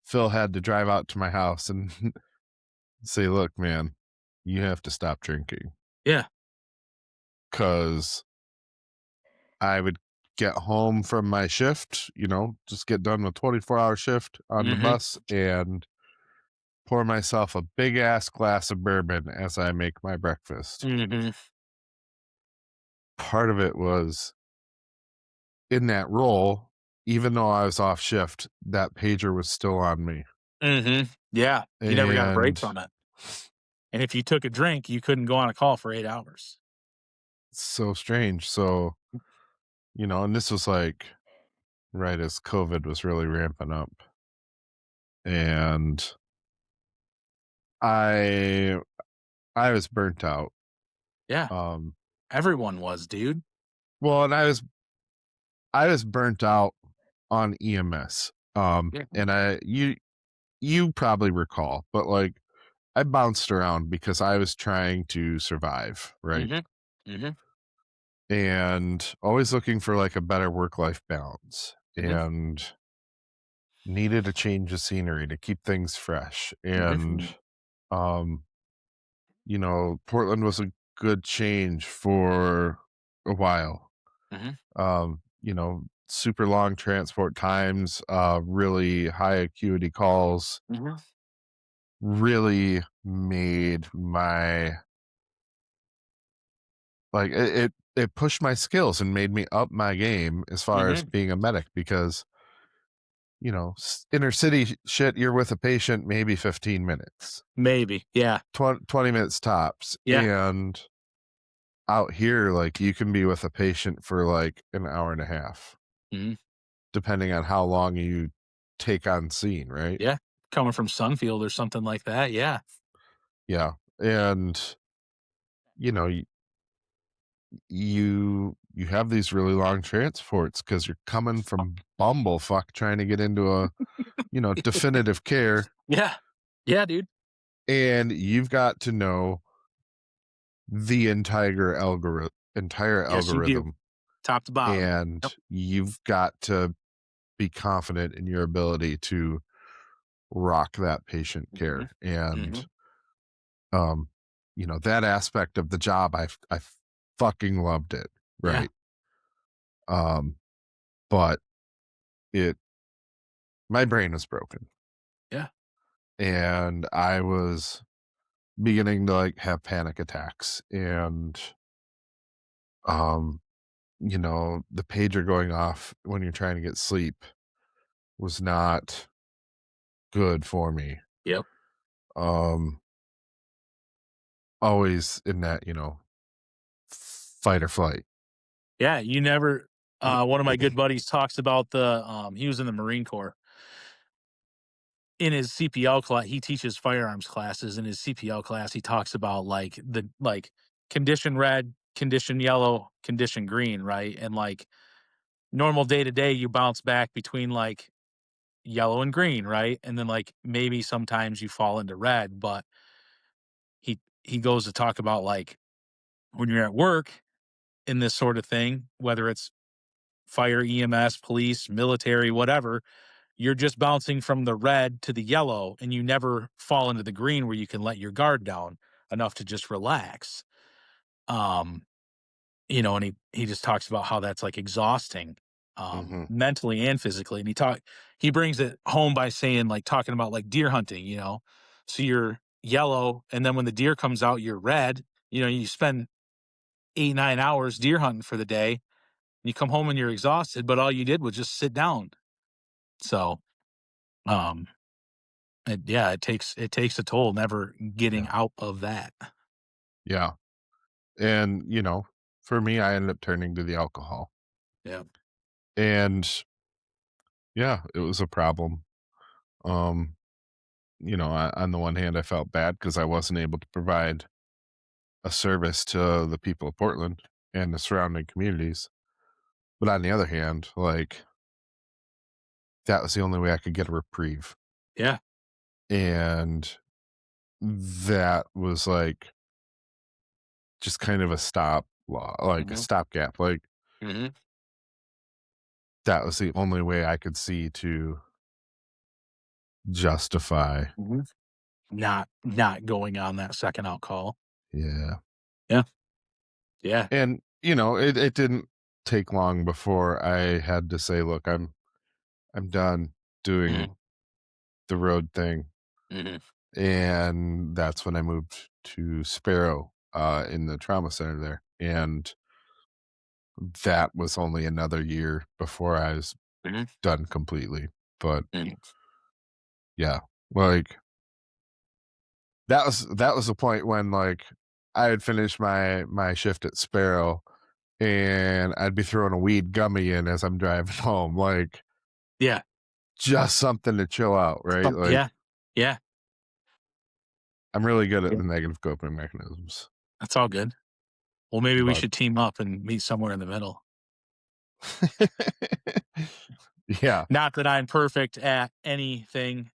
Phil had to drive out to my house and say, "Look, man, you have to stop drinking." Yeah. Because I would get home from my shift, just get done with 24-hour shift on the Mm-hmm. bus and pour myself a big ass glass of bourbon as I make my breakfast. Mm-hmm. Part of it was in that role, even though I was off shift, that pager was still on me. Mm-hmm. Yeah. You never got a break And from it. And if you took a drink, you couldn't go on a call for 8 hours. it's so strange. So, and this was like right as COVID was really ramping up. And I I was burnt out. Yeah. Um Everyone was, dude. well, and I was burnt out on EMS. Yeah. And you probably recall, but like I bounced around because I was trying to survive, right? Mhm. Mhm. And always looking for like a better work-life balance Mhm. and needed a change of scenery to keep things fresh. And Mhm. um, Portland was a good change for a while. Mhm. Super long transport times, really high acuity calls, Mhm. really made my like it pushed my skills and made me up my game as far as Mhm. being a medic because inner city shit, you're with a patient maybe 15 minutes, Maybe. Yeah. 20 minutes tops. Yeah. And out here, like you can be with a patient for like an hour and a half, Mhm. depending on how long you take on scene, right? Yeah. Coming from Sunfield or something like that. Yeah. Yeah. And you know, y- you have these really long transports because you're coming from Bumblefuck trying to get into a, definitive care, Yeah. Yeah, dude. and you've got to know the entire Yes, you do. algorithm, Top to bottom. Yep. and you've got to be confident in your ability to rock that patient Mhm. care. And Mhm. um that aspect of the job, I fucking loved it, Yeah. right? um but it my brain was broken, Yeah. and I was beginning to like have panic attacks. And um the pager going off when you're trying to get sleep was not good for me. Yep. Um, always in that, fight or flight. Yeah, you never one of my good buddies talks about he was in the Marine Corps. In his CPL class, he teaches firearms classes. In his CPL class, he talks about like condition red, condition yellow, condition green, right? And like normal day to day, you bounce back between like yellow and green, right? And then like maybe sometimes you fall into red, but he goes to talk about like when you're at work in this sort of thing, whether it's fire, EMS, police, military, whatever, you're just bouncing from the red to the yellow and you never fall into the green where you can let your guard down enough to just relax. Um, and he just talks about how that's like exhausting, Hmm. mentally and physically. And he brings it home by saying like talking about like deer hunting, so you're yellow and then when the deer comes out, you're red, you spend 8, 9 hours deer hunting for the day. You come home and you're exhausted, but all you did was just sit down. So, um, it takes a toll never getting Yeah. out of that. Yeah. And, for me, I ended up turning to the alcohol. Yeah. And yeah, it was a problem. Um, on the one hand, I felt bad because I wasn't able to provide a service to the people of Portland and the surrounding communities. But on the other hand, like that was the only way I could get a reprieve. Yeah. And that was like just kind of a stop law, like a Mhm. stopgap. Like Mhm. that was the only way I could see to justify. Mhm. Not going on that second out call. Yeah. Yeah. Yeah. And, it didn't take long before I had to say, look, I'm done doing Mhm. the road thing. Mhm. And that's when I moved to Sparrow in the trauma center there. And that was only another year before I was Mhm. done completely. But Mhm. yeah, like that was the point when like I had finished my shift at Sparrow and I'd be throwing a weed gummy in as I'm driving home, like Yeah. just something to chill out, right? Like Yeah. Yeah. I'm really good at Yeah. the negative coping mechanisms. That's all good. Well, maybe we But should team up and meet somewhere in the middle. yeah, Not that I'm perfect at anything,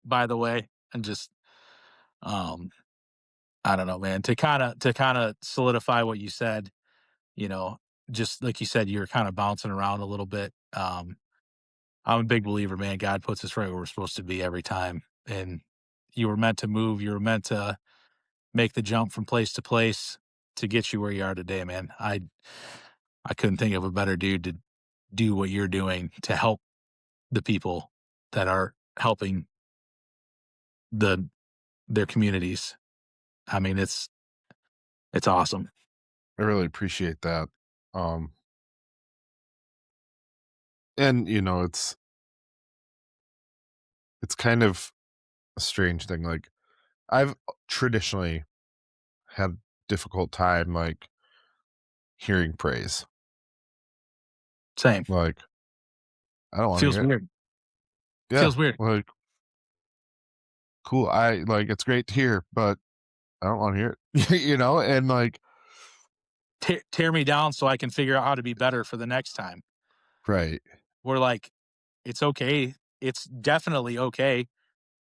by the way. And just um I don't know, man. To kind of solidify what you said, you know, just like you said, you were kind of bouncing around a little bit. I'm a big believer, man. God puts us right where we're supposed to be every time. And you were meant to move. You were meant to make the jump from place to place to get you where you are today, man. I couldn't think of a better dude to do what you're doing to help the people that are helping the their communities. I mean, it's awesome. I really appreciate that. Um and it's kind of a strange thing. Like I've traditionally had difficult time like hearing praise. Same. Like I don't want to Feels hear it. weird. Yeah, Feels weird. like cool. I like it's great to hear, but I don't want to hear it. And like Tear me down so I can figure out how to be better for the next time. right. We're like, it's okay. It's definitely okay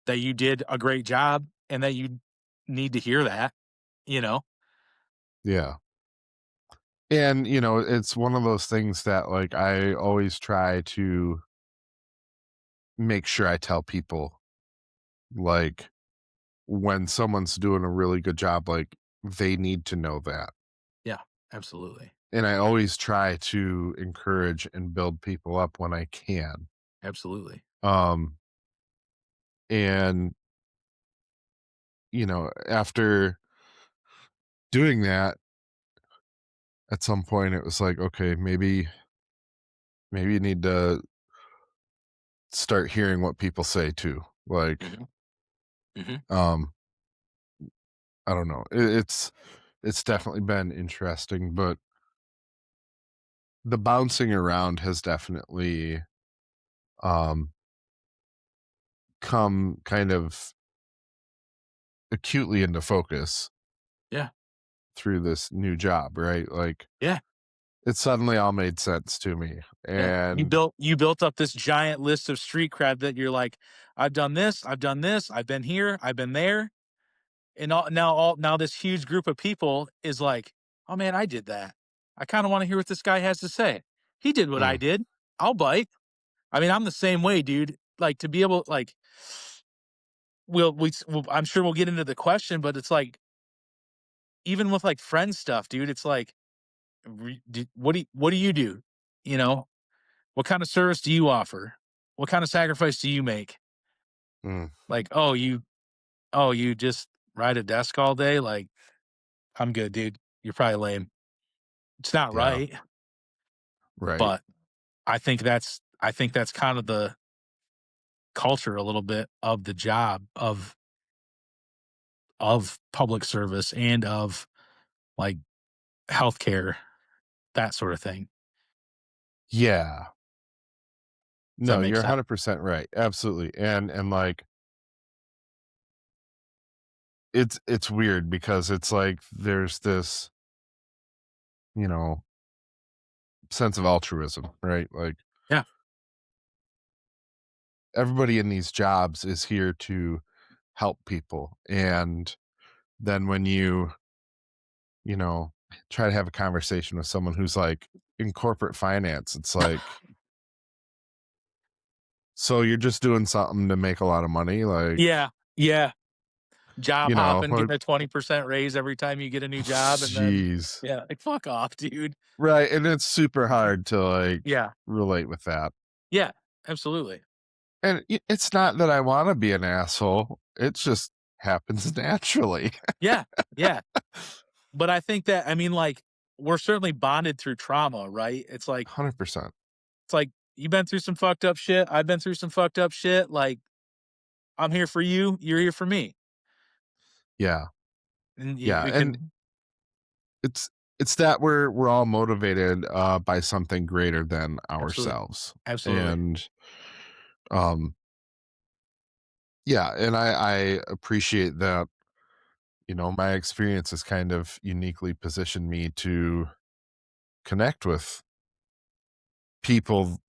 that you did a great job and that you need to hear that, you know? Yeah. And it's one of those things that like I always try to make sure I tell people like when someone's doing a really good job, like they need to know that. Yeah, absolutely. And I always try to encourage and build people up when I can. Absolutely. Um, and after doing that, at some point it was like, okay, maybe you need to start hearing what people say too. Like, Mhm. Mhm. Um, I don't know. It's definitely been interesting, but the bouncing around has definitely um come kind of acutely into focus Yeah. through this new job, right? Like Yeah. it suddenly all made sense to me. Yeah. And You built up this giant list of street cred that you're like, I've done this, I've done this, I've been here, I've been there. And now this huge group of people is like, oh man, I did that. I kind of want to hear what this guy has to say. He did what I mm, did. I'll bite. I mean, I'm the same way, dude. Like to be able, like, I'm sure we'll get into the question, but it's like, even with like friend stuff, dude, it's like, what do you do? You know, what kind of service do you offer? What kind of sacrifice do you make? mm, Like, you just ride a desk all day? Like, I'm good, dude. You're probably lame. It's not yeah, right, right. but I think that's kind of the culture a little bit of the job of public service and of like healthcare, that sort of thing. Yeah. Does that No, make you're sense? 100% right. Absolutely. And like it's weird because it's like there's this, you know, sense of altruism, right? Like Yeah. everybody in these jobs is here to help people. And then when you know, try to have a conversation with someone who's like in corporate finance, it's like, so you're just doing something to make a lot of money, like, Yeah. Yeah. Job hopping, like, getting a 20% raise every time you get a new job, and then jeez. yeah, like, fuck off, dude. Right. And it's super hard to like Yeah. relate with that. Yeah, absolutely. And it's not that I want to be an asshole. It just happens naturally. Yeah. Yeah. But I think that, I mean, like, we're certainly bonded through trauma, right? 100%. It's like you've been through some fucked up shit. I've been through some fucked up shit. Like, I'm here for you. You're here for me. Yeah. And Yeah. we can And it's it's that we're all motivated by something greater than absolutely, ourselves. absolutely. And um yeah, and I appreciate that, my experience has kind of uniquely positioned me to connect with people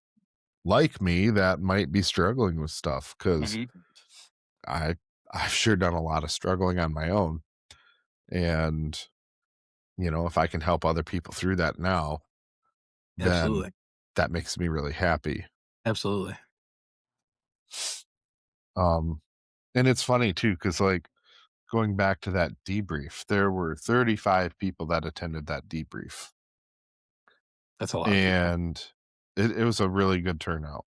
like me that might be struggling with stuff because Mhm. I I've sure done a lot of struggling on my own. And, if I can help other people through that now, then Absolutely. that makes me really happy. Absolutely. Um, and it's funny too, because like going back to that debrief, there were 35 people that attended that debrief. That's a lot of people. And it was a really good turnout.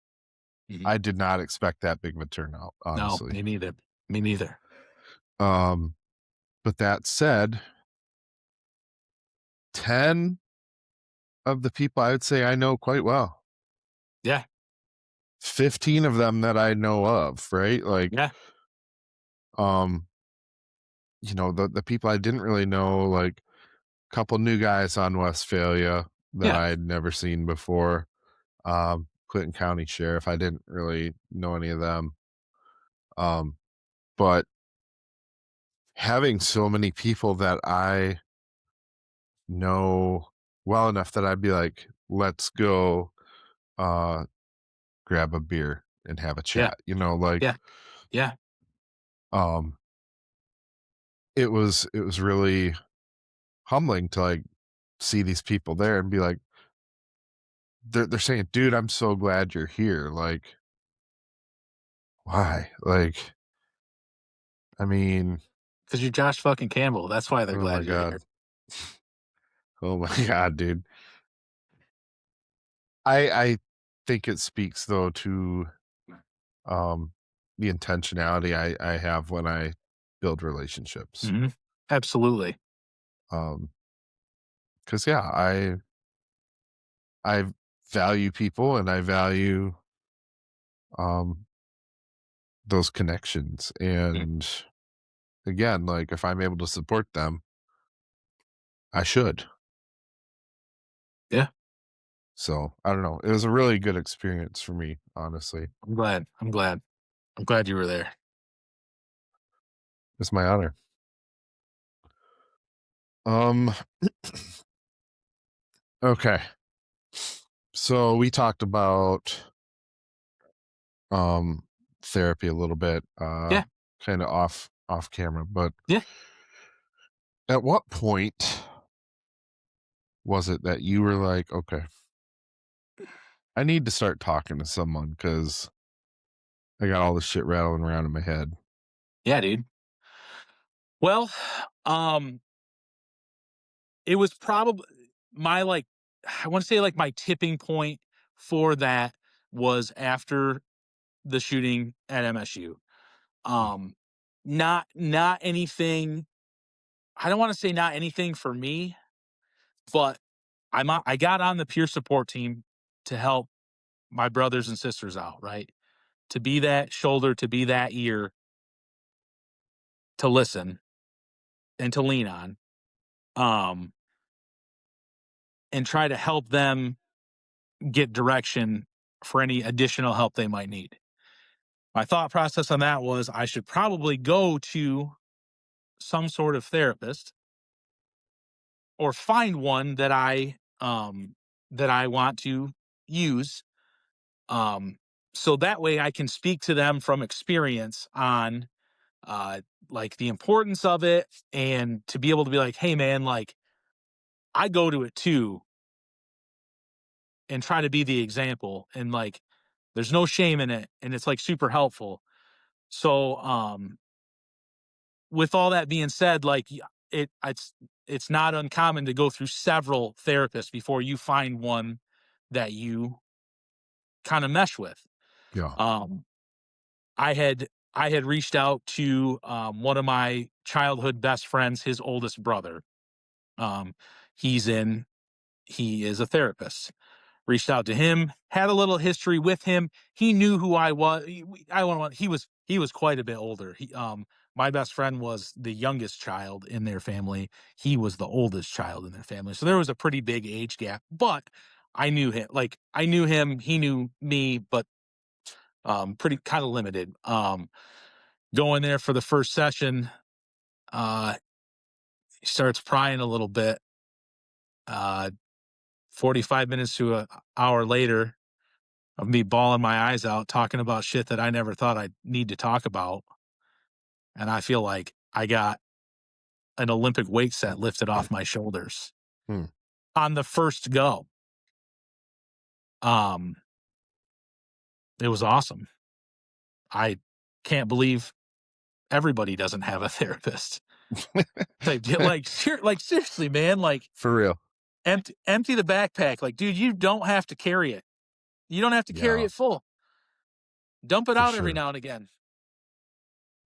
Mhm. I did not expect that big of a turnout, No, honestly. me neither. Me neither. Um, but that said, 10 of the people I would say I know quite well. Yeah. 15 of them that I know of, right? Like, Yeah. um, the people I didn't really know, like a couple new guys on Westphalia that Yeah. I had never seen before. Clinton County Sheriff, I didn't really know any of them. Um, but having so many people that I know well enough that I'd be like, let's go uh grab a beer and have a Yeah. chat. Like Yeah. Yeah. um it was really humbling to like see these people there and be like, they're saying, dude, I'm so glad you're here. Like, why? Like, I mean, Because you're Josh fucking Campbell. That's why they're oh my glad you're God. here. Oh my God, dude. I think it speaks though to um the intentionality I have when I build relationships. Mhm. Absolutely. Um, because yeah, I value people and I value um those connections. Mm. And again, like if I'm able to support them, I should. Yeah. So I don't know. It was a really good experience for me, honestly. I'm glad. I'm glad. I'm glad you were there. It's my honor. Um, okay. So we talked about um therapy a little bit, Yeah. kind of off camera, but Yeah. at what point was it that you were like, okay, I need to start talking to someone because I got all this shit rattling around in my head? Yeah, dude. Well, um, it was probably my like I want to say like my tipping point for that was after the shooting at MSU. Mm. Um, not anything. I don't want to say not anything for me, but I got on the peer support team to help my brothers and sisters out, right? To be that shoulder, to be that ear, to listen and to lean on, um, and try to help them get direction for any additional help they might need. My thought process on that was I should probably go to some sort of therapist or find one that I want to use, um, so that way I can speak to them from experience on uh like the importance of it, and to be able to be like, hey man, like I go to it too, and try to be the example, and like there's no shame in it, and it's like super helpful. So with all that being said, like it's not uncommon to go through several therapists before you find one that you kind of mesh with. Yeah. Um I had reached out to one of my childhood best friends, his oldest brother. Um he's in he is a therapist. Reached out to him, had a little history with him. He knew who I was. He was quite a bit older. My best friend was the youngest child in their family. He was the oldest child in their family. So there was a pretty big age gap, but I knew him. Like I knew him, he knew me, but pretty kind of limited. Going there for the first session, uh he starts prying a little bit. Uh 45 minutes to an hour later, of me bawling my eyes out talking about shit that I never thought I'd need to talk about. And I feel like I got an Olympic weight set lifted off my shoulders Hmm. on the first go. Um, it was awesome. I can't believe everybody doesn't have a therapist. Like seriously, man, like For real. empty the backpack. Like, dude, you don't have to carry it. You don't have to carry Yeah, it full. Dump it for out every sure. now and again.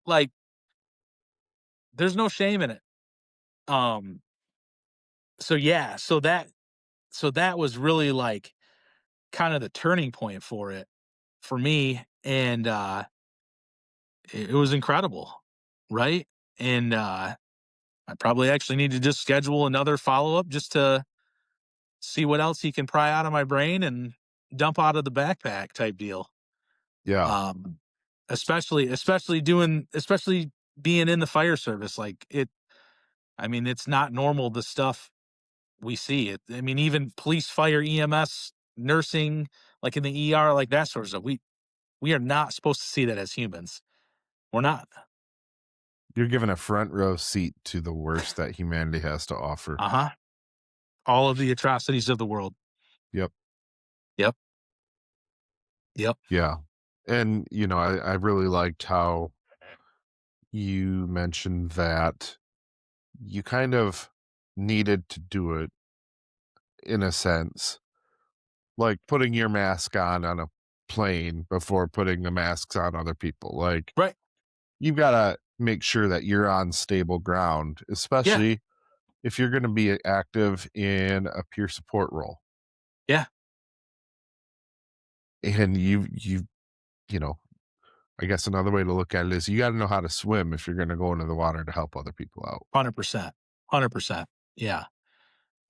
Like, there's no shame in it. Um, so yeah, so that was really like kind of the turning point for it for me. And it was incredible, right? And I probably actually need to just schedule another follow-up just to see what else he can pry out of my brain and dump out of the backpack type deal. Yeah. um especially being in the fire service, like it I mean, it's not normal, the stuff we see. It I mean, even police, fire, EMS, nursing, like in the ER, like that sort of stuff, we are not supposed to see that as humans. We're not. You're given a front row seat to the worst that humanity has to offer. Uh-huh. All of the atrocities of the world. Yep. Yep. Yep. Yeah. And, I really liked how you mentioned that you kind of needed to do it in a sense, like putting your mask on a plane before putting the masks on other people. Like, Right. you've got to make sure that you're on stable ground, Yeah. especially if you're going to be active in a peer support role. Yeah. And you know, I guess another way to look at it is you got to know how to swim if you're going to go into the water to help other people out. 100%. 100%. Yeah.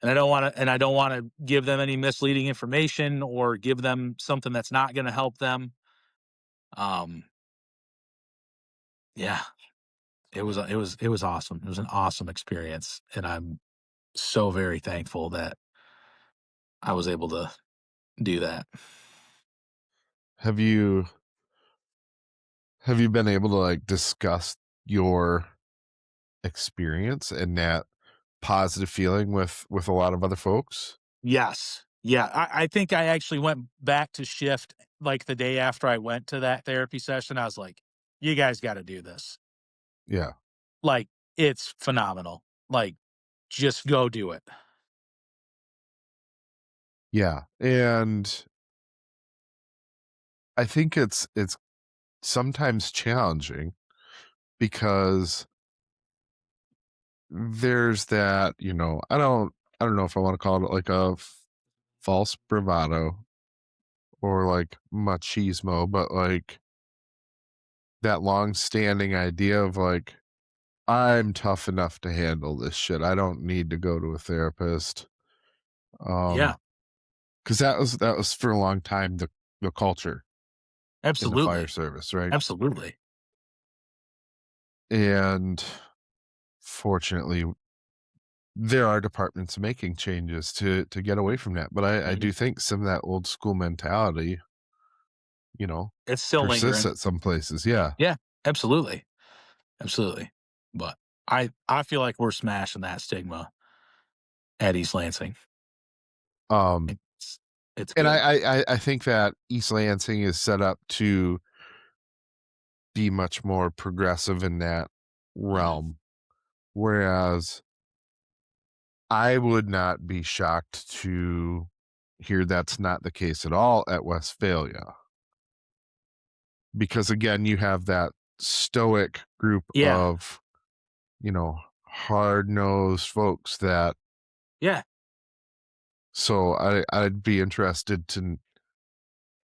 And I don't want to give them any misleading information or give them something that's not going to help them. Um, yeah, it was awesome. It was an awesome experience, and I'm so very thankful that I was able to do that. Have you have you been able to like discuss your experience and that positive feeling with a lot of other folks? Yes. Yeah, I think I actually went back to shift, like, the day after I went to that therapy session. I was like, "You guys gotta do this." Yeah. Like, it's phenomenal. Like, just go do it. Yeah. And I think it's sometimes challenging because there's that, I don't know if I want to call it like a false bravado or like machismo, but like that long standing idea of like, I'm tough enough to handle this shit. I don't need to go to a therapist. Yeah, Because that was for a long time the culture in the fire absolutely. service, right? Absolutely. And fortunately, there are departments making changes to get away from that. But I Mhm. do think some of that old school mentality, you know, It's still persists lingering. at some places. Yeah. Yeah, absolutely. Absolutely. But I feel like we're smashing that stigma at East Lansing. Um, It's it's and good. I think that East Lansing is set up to be much more progressive in that Mhm. realm. Whereas I would not be shocked to hear that's not the case at all at Westphalia. Because again, you have that stoic group Yeah. of, hard-nosed folks that Yeah. so I'd be interested to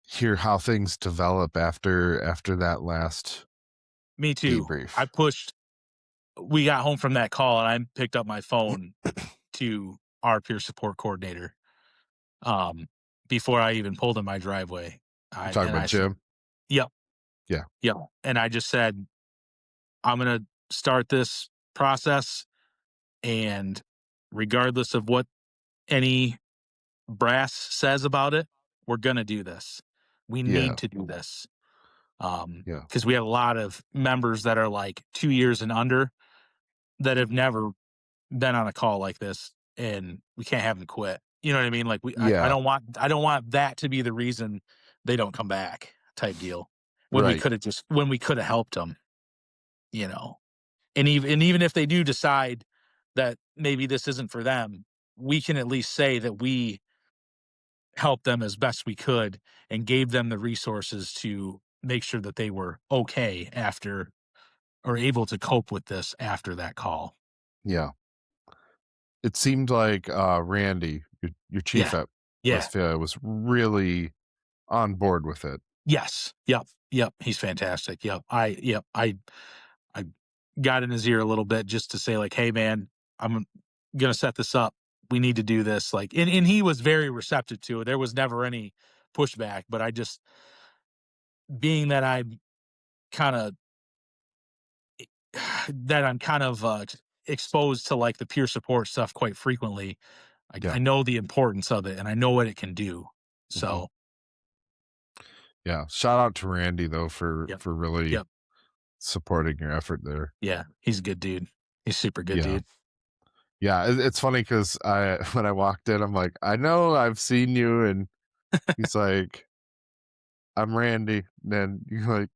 hear how things develop after that last Me too. I debrief. pushed We got home from that call, and I picked up my phone to our peer support coordinator, um, before I even pulled in my driveway. You talking about I said, Jim? "Yep, Yeah, yep," and I just said, "I'm gonna start this process, and regardless of what any brass says about it, we're gonna do this. We yeah, need to do this." yeah, Because we have a lot of members that are, like, 2 years and under that have never been on a call like this, and we can't have them quit. You know what I mean? Like, yeah, I don't want that to be the reason they don't come back type deal, right, when we coulda helped them, you know? And even if they do decide that maybe this isn't for them, we can at least say that we helped them as best we could and gave them the resources to make sure that they were okay after, or able to cope with this after that call. yeah. It seemed like, Randy, your chief Yeah. at Yeah. Westphalia, was really on board with it. Yes. Yep. Yep. He's fantastic. Yep. I got in his ear a little bit just to say, like, "Hey man, I'm gonna set this up. We need to do this." Like, and he was very receptive to it. There was never any pushback, but I just, being that I'm kind of that I'm kind of exposed to, like, the peer support stuff quite frequently. Yeah, I know the importance of it, and I know what it can do. mhm. So, Yeah, shout out to Randy, though, for yep. for really Yep. supporting your effort there. Yeah. He's a good dude. He's super good Yeah. dude. Yeah, it's funny because when I walked in, I'm like, "I know I've seen you," and he's like, "I'm Randy," and then you're like,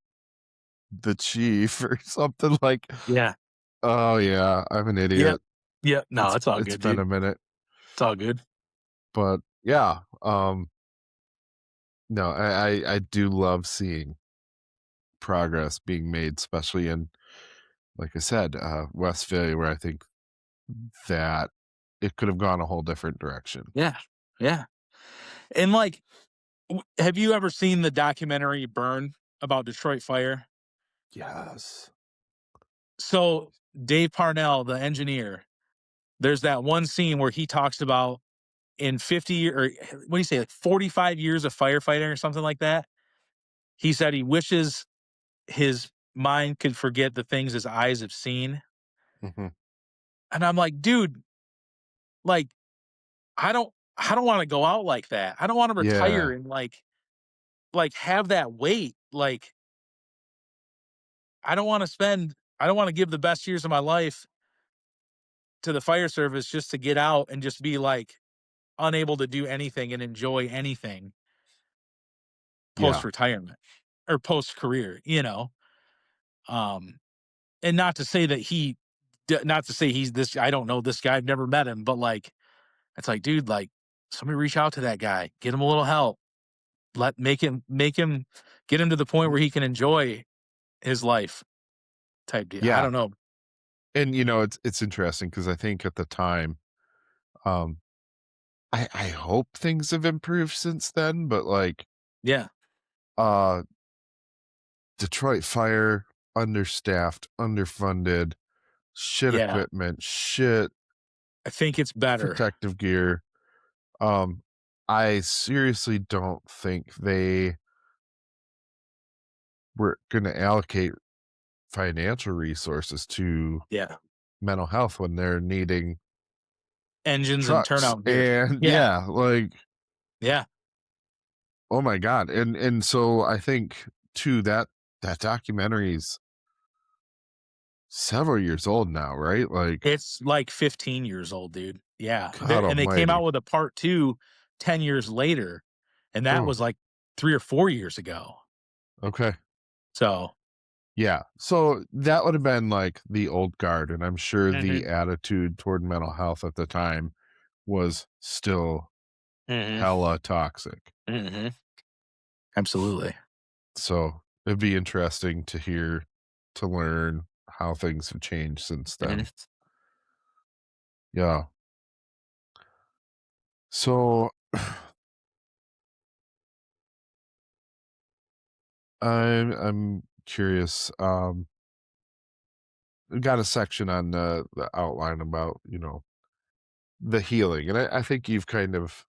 "The chief," or something like, Yeah. "Oh, yeah, I'm an Yep. idiot. Yep. No, It's it's all it's good, been dude. a minute." It's all good. But, yeah, no, I do love seeing progress being made, especially in, like I said, Westphalia, where I think that it could have gone a whole different direction. Yeah. Yeah. And, like, have you ever seen the documentary Burn? about Detroit Fire? Yes. So Dave Parnell, the engineer, there's that one scene where he talks about in 50 or what do you say, like 45 years of firefighting or something like that. He said he wishes his mind could forget the things his eyes have seen. Hmm. And I'm like, dude, like I don't want to go out like that. I don't want to retire Yeah. and like have that weight. Like I don't want to give the best years of my life to the fire service just to get out and just be like unable to do anything and enjoy anything post Yeah. retirement or post career, you know. Um and not to say he's this, I don't know this guy, I've never met him, but like it's like, dude, like somebody reach out to that guy, get him a little help, make him get him to the point where he can enjoy his life type deal. I Yeah. don't know. And it's interesting because I think at the time, um, I hope things have improved since then, but like Yeah. uh Detroit Fire, understaffed, underfunded, shit Yeah. equipment, shit I think it's better. protective gear. Um, I seriously don't think they were gonna allocate financial resources to Yeah. mental health when they're needing Engines and trucks. turnout gear. And Yeah. yeah, like, Yeah. oh my God. And so I think too that documentary's several years old now, right? Like, It's like 15 years old, dude. Yeah. God And they came almighty. out with a part 2 10 years later, and that Oh, was like 3 or 4 years ago. okay. So, Yeah. So that would have been like the old guard. And I'm sure the mhm, attitude toward mental health at the time was still mhm, hella toxic. mhm. Absolutely. So it'd be interesting to hear, to learn how things have changed since Mhm. then. Yeah. So I'm curious. We got a section on the outline about, the healing. And I think you've kind of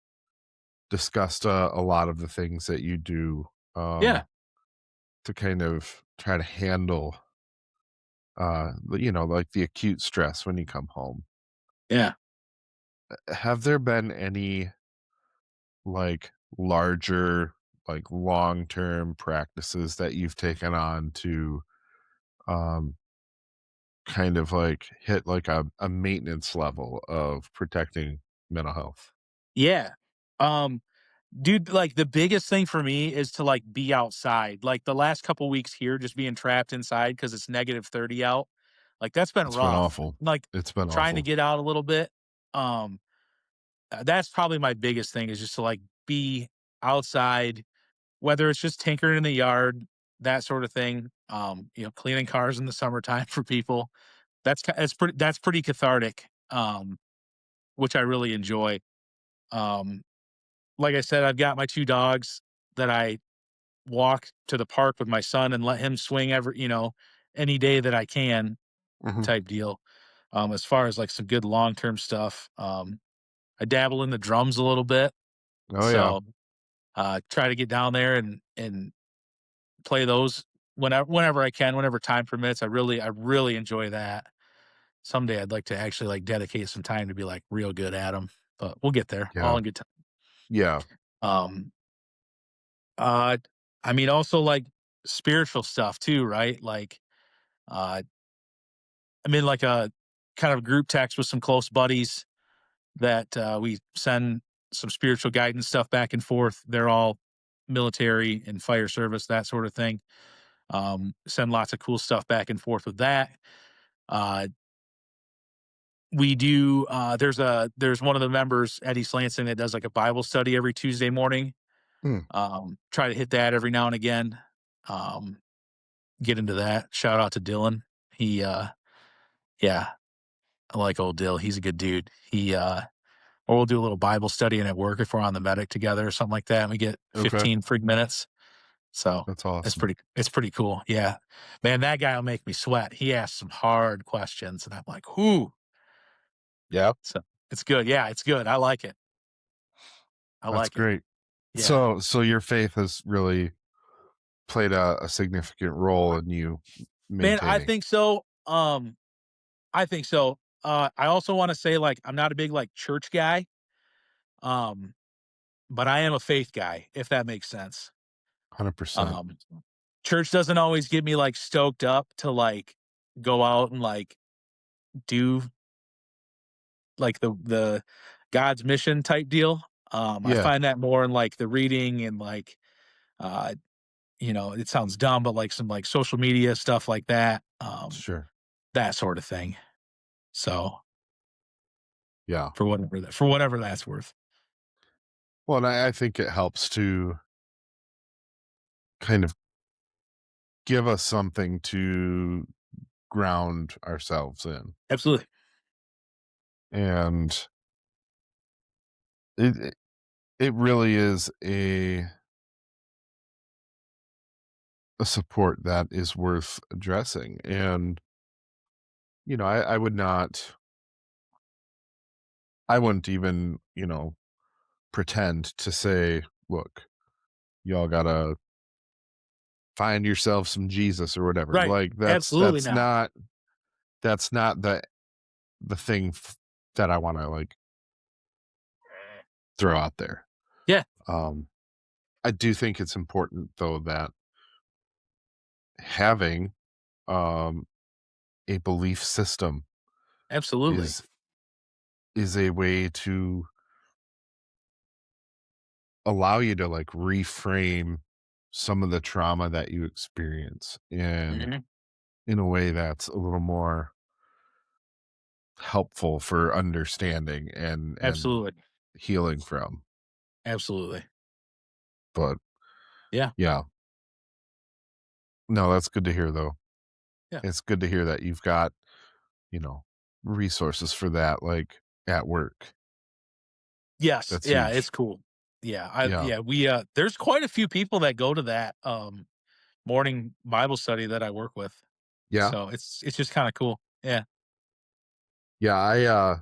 discussed a lot of the things that you do Yeah. to kind of try to handle like the acute stress when you come home. Yeah. Have there been any like larger, like long-term practices that you've taken on to um kind of like hit like a maintenance level of protecting mental health? Yeah. Um, dude, like the biggest thing for me is to like be outside. Like the last couple weeks here, just being trapped inside because it's -30 out. Like that's been It's been rough. awful. Like It's been trying to awful. get out a little bit. Um, that's probably my biggest thing is just to like be outside, whether it's just tinkering in the yard, that sort of thing. Cleaning cars in the summertime for people. That's pretty cathartic. Which I really enjoy. Um, like I said, I've got my 2 dogs that I walk to the park with my son and let him swing any day that I can Mhm. type deal. As far as like some good long-term stuff, I dabble in the drums a little bit. Oh yeah. So, try to get down there and play those whenever I can, whenever time permits. I really enjoy that. Someday I'd like to actually like dedicate some time to be like real good at them, but we'll get there. All Yeah. in good time. Yeah. Um, Uh, I mean, also like spiritual stuff too, right? Like, uh, I'm in like a kind of group text with some close buddies that we send some spiritual guidance stuff back and forth. They're all military and fire service, that sort of thing. Send lots of cool stuff back and forth with that. Uh, we do. There's one of the members, Eddie Slanson, that does like a Bible study every Tuesday morning. Mm. Try to hit that every now and again. Um, get into that. Shout out to Dylan. He yeah, I like old Dill. He's a good dude. Or we'll do a little Bible study and at work if we're on the medic together or something like that. And we get Okay. 15 frig minutes. So That's awesome. it's pretty cool. Yeah. Man, that guy will make me sweat. He asks some hard questions and I'm like, "Whoo." Yeah, So it's good. Yeah, it's good. I like it. I that's like it. great. Yeah. So your faith has really played a significant role in you Man, I maintaining. think so. I think so. I also want to say like I'm not a big like church guy. Um, but I am a faith guy, if that makes sense. 100%. Um, church doesn't always get me like stoked up to like go out and like do like the God's mission type deal. I Yeah, find that more in like the reading and like uh it sounds dumb, but like some like social media stuff like that. sure. That sort of thing. So Yeah. for whatever that's worth. Well, and I think it helps to kind of give us something to ground ourselves in. Absolutely. And it it really is a support that is worth addressing. And I would not, I wouldn't even, pretend to say, look, y'all gotta find yourself some Jesus or whatever. Right. Like Absolutely not. that's not the thing that I want to like throw out there. Yeah, Um, I do think it's important though that having um a belief system absolutely. is a way to allow you to like reframe some of the trauma that you experience Mhm. in a way that's a little more helpful for understanding and Absolutely. healing from. Absolutely. But Yeah. yeah, no, that's good to hear though. Yeah. It's good to hear that you've got, you know, resources for that like at work. Yes. That's Yeah, huge. it's cool. Yeah, Yeah. we there's quite a few people that go to that morning Bible study that I work with. Yeah. So it's just kind of cool. Yeah. Yeah,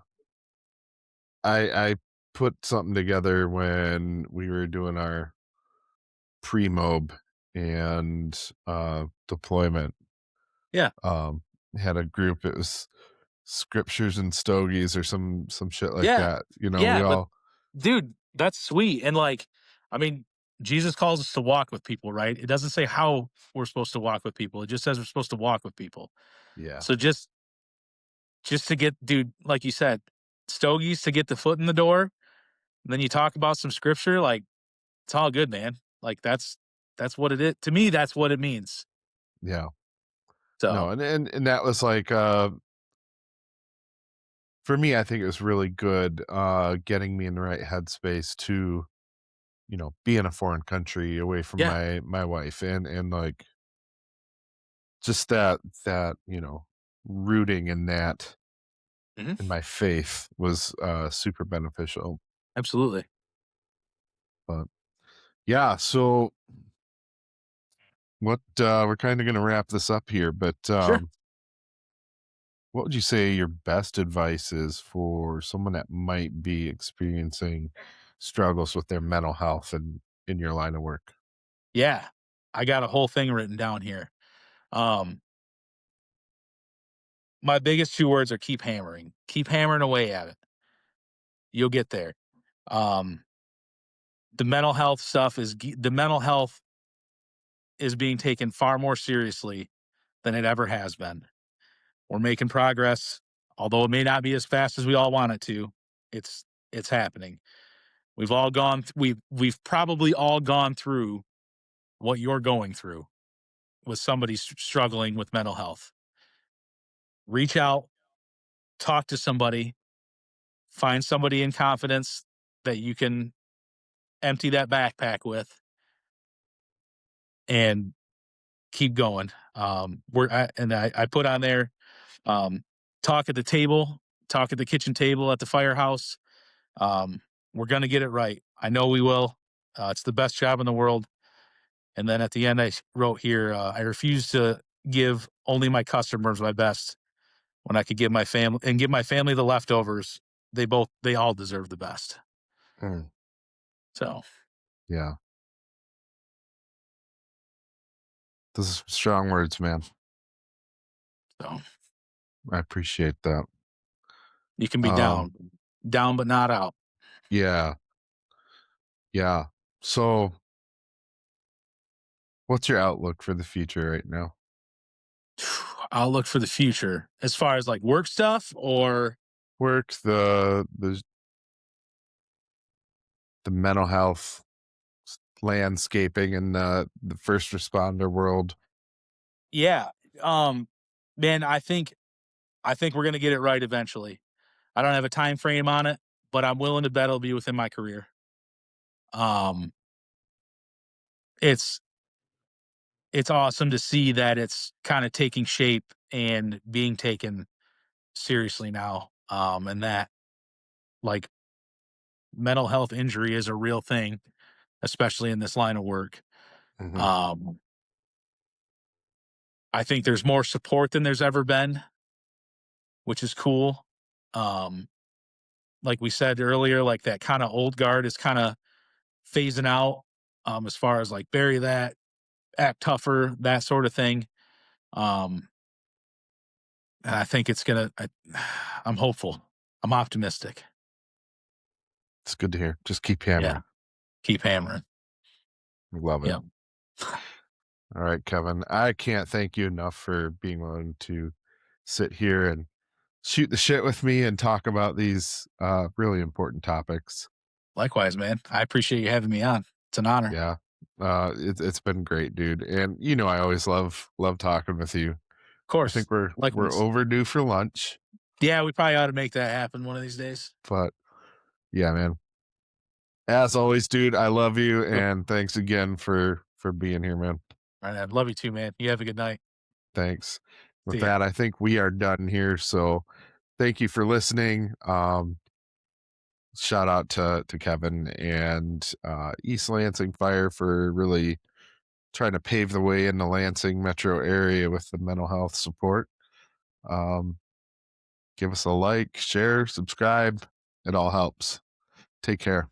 I put something together when we were doing our pre-mob and deployment. Yeah. Um had a group, it was scriptures and stogies or some shit like Yeah. that. We Yeah, but all dude, that's sweet. And like, I mean, Jesus calls us to walk with people, right? It doesn't say how we're supposed to walk with people. It just says we're supposed to walk with people. yeah. So just to get, dude, like you said, stogies to get the foot in the door, and then you talk about some scripture, like it's all good, man. Like that's what it is. To me, that's what it means. Yeah. No, So and that was like for me, I think it was really good getting me in the right headspace to, be in a foreign country away from yeah. my wife and like just that, rooting in that Mhm. in my faith was super beneficial. Absolutely. But yeah, so what we're kind of going to wrap this up here, but Sure. what would you say your best advice is for someone that might be experiencing struggles with their mental health and in your line of work? Yeah. I got a whole thing written down here. Um, my biggest 2 words are keep hammering. Keep hammering away at it. You'll get there. Um, the mental health is being taken far more seriously than it ever has been. We're making progress, although it may not be as fast as we all want it to. It's it's happening. We've probably all gone through what you're going through with somebody struggling with mental health. Reach out, talk to somebody, find somebody in confidence that you can empty that backpack with and keep going. I put on there, um, talk at the table, talk at the kitchen table at the firehouse. Um, we're going to get it right. I know we will. It's the best job in the world. And then at the end, I wrote here, I refuse to give only my customers my best when I could give my family the leftovers. They all deserve the best. Mm, So, yeah. Those are some strong words, man. so I appreciate that. you can be Um, down, but not out. yeah. Yeah. So what's your outlook for the future right now? I'll look for the future as far as like work stuff or Work, the mental health landscaping in the first responder world. yeah. Um, man, I think we're gonna get it right eventually. I don't have a time frame on it, but I'm willing to bet it'll be within my career. Um, it's it's awesome to see that it's kind of taking shape and being taken seriously now. And that like mental health injury is a real thing, especially in this line of work. Hmm. Um, I think there's more support than there's ever been, which is cool. Um, like we said earlier, like that kind of old guard is kind of phasing out, as far as like bury that, act tougher, that sort of thing. Um, and I think I'm hopeful. I'm optimistic. It's good to hear. Just keep Yeah. hammering. Keep hammering. Love it. Yeah. All right, Kevin. I can't thank you enough for being willing to sit here and shoot the shit with me and talk about these really important topics. Likewise, man. I appreciate you having me on. It's an honor. Yeah. It's been great, dude. And I always love talking with you. Of I think course. we're Likewise. overdue for lunch, Yeah, we probably ought to make that happen one of these days. but yeah, man. As always, dude, I love you Yep. and thanks again for being here, man. All right. I love you too, man. You have a good night. Thanks. With See ya. that, I think we are done here. So thank you for listening. Shout out to Kevin and East Lansing Fire for really trying to pave the way in the Lansing metro area with the mental health support. Um, give us a like, share, subscribe. It all helps. Take care.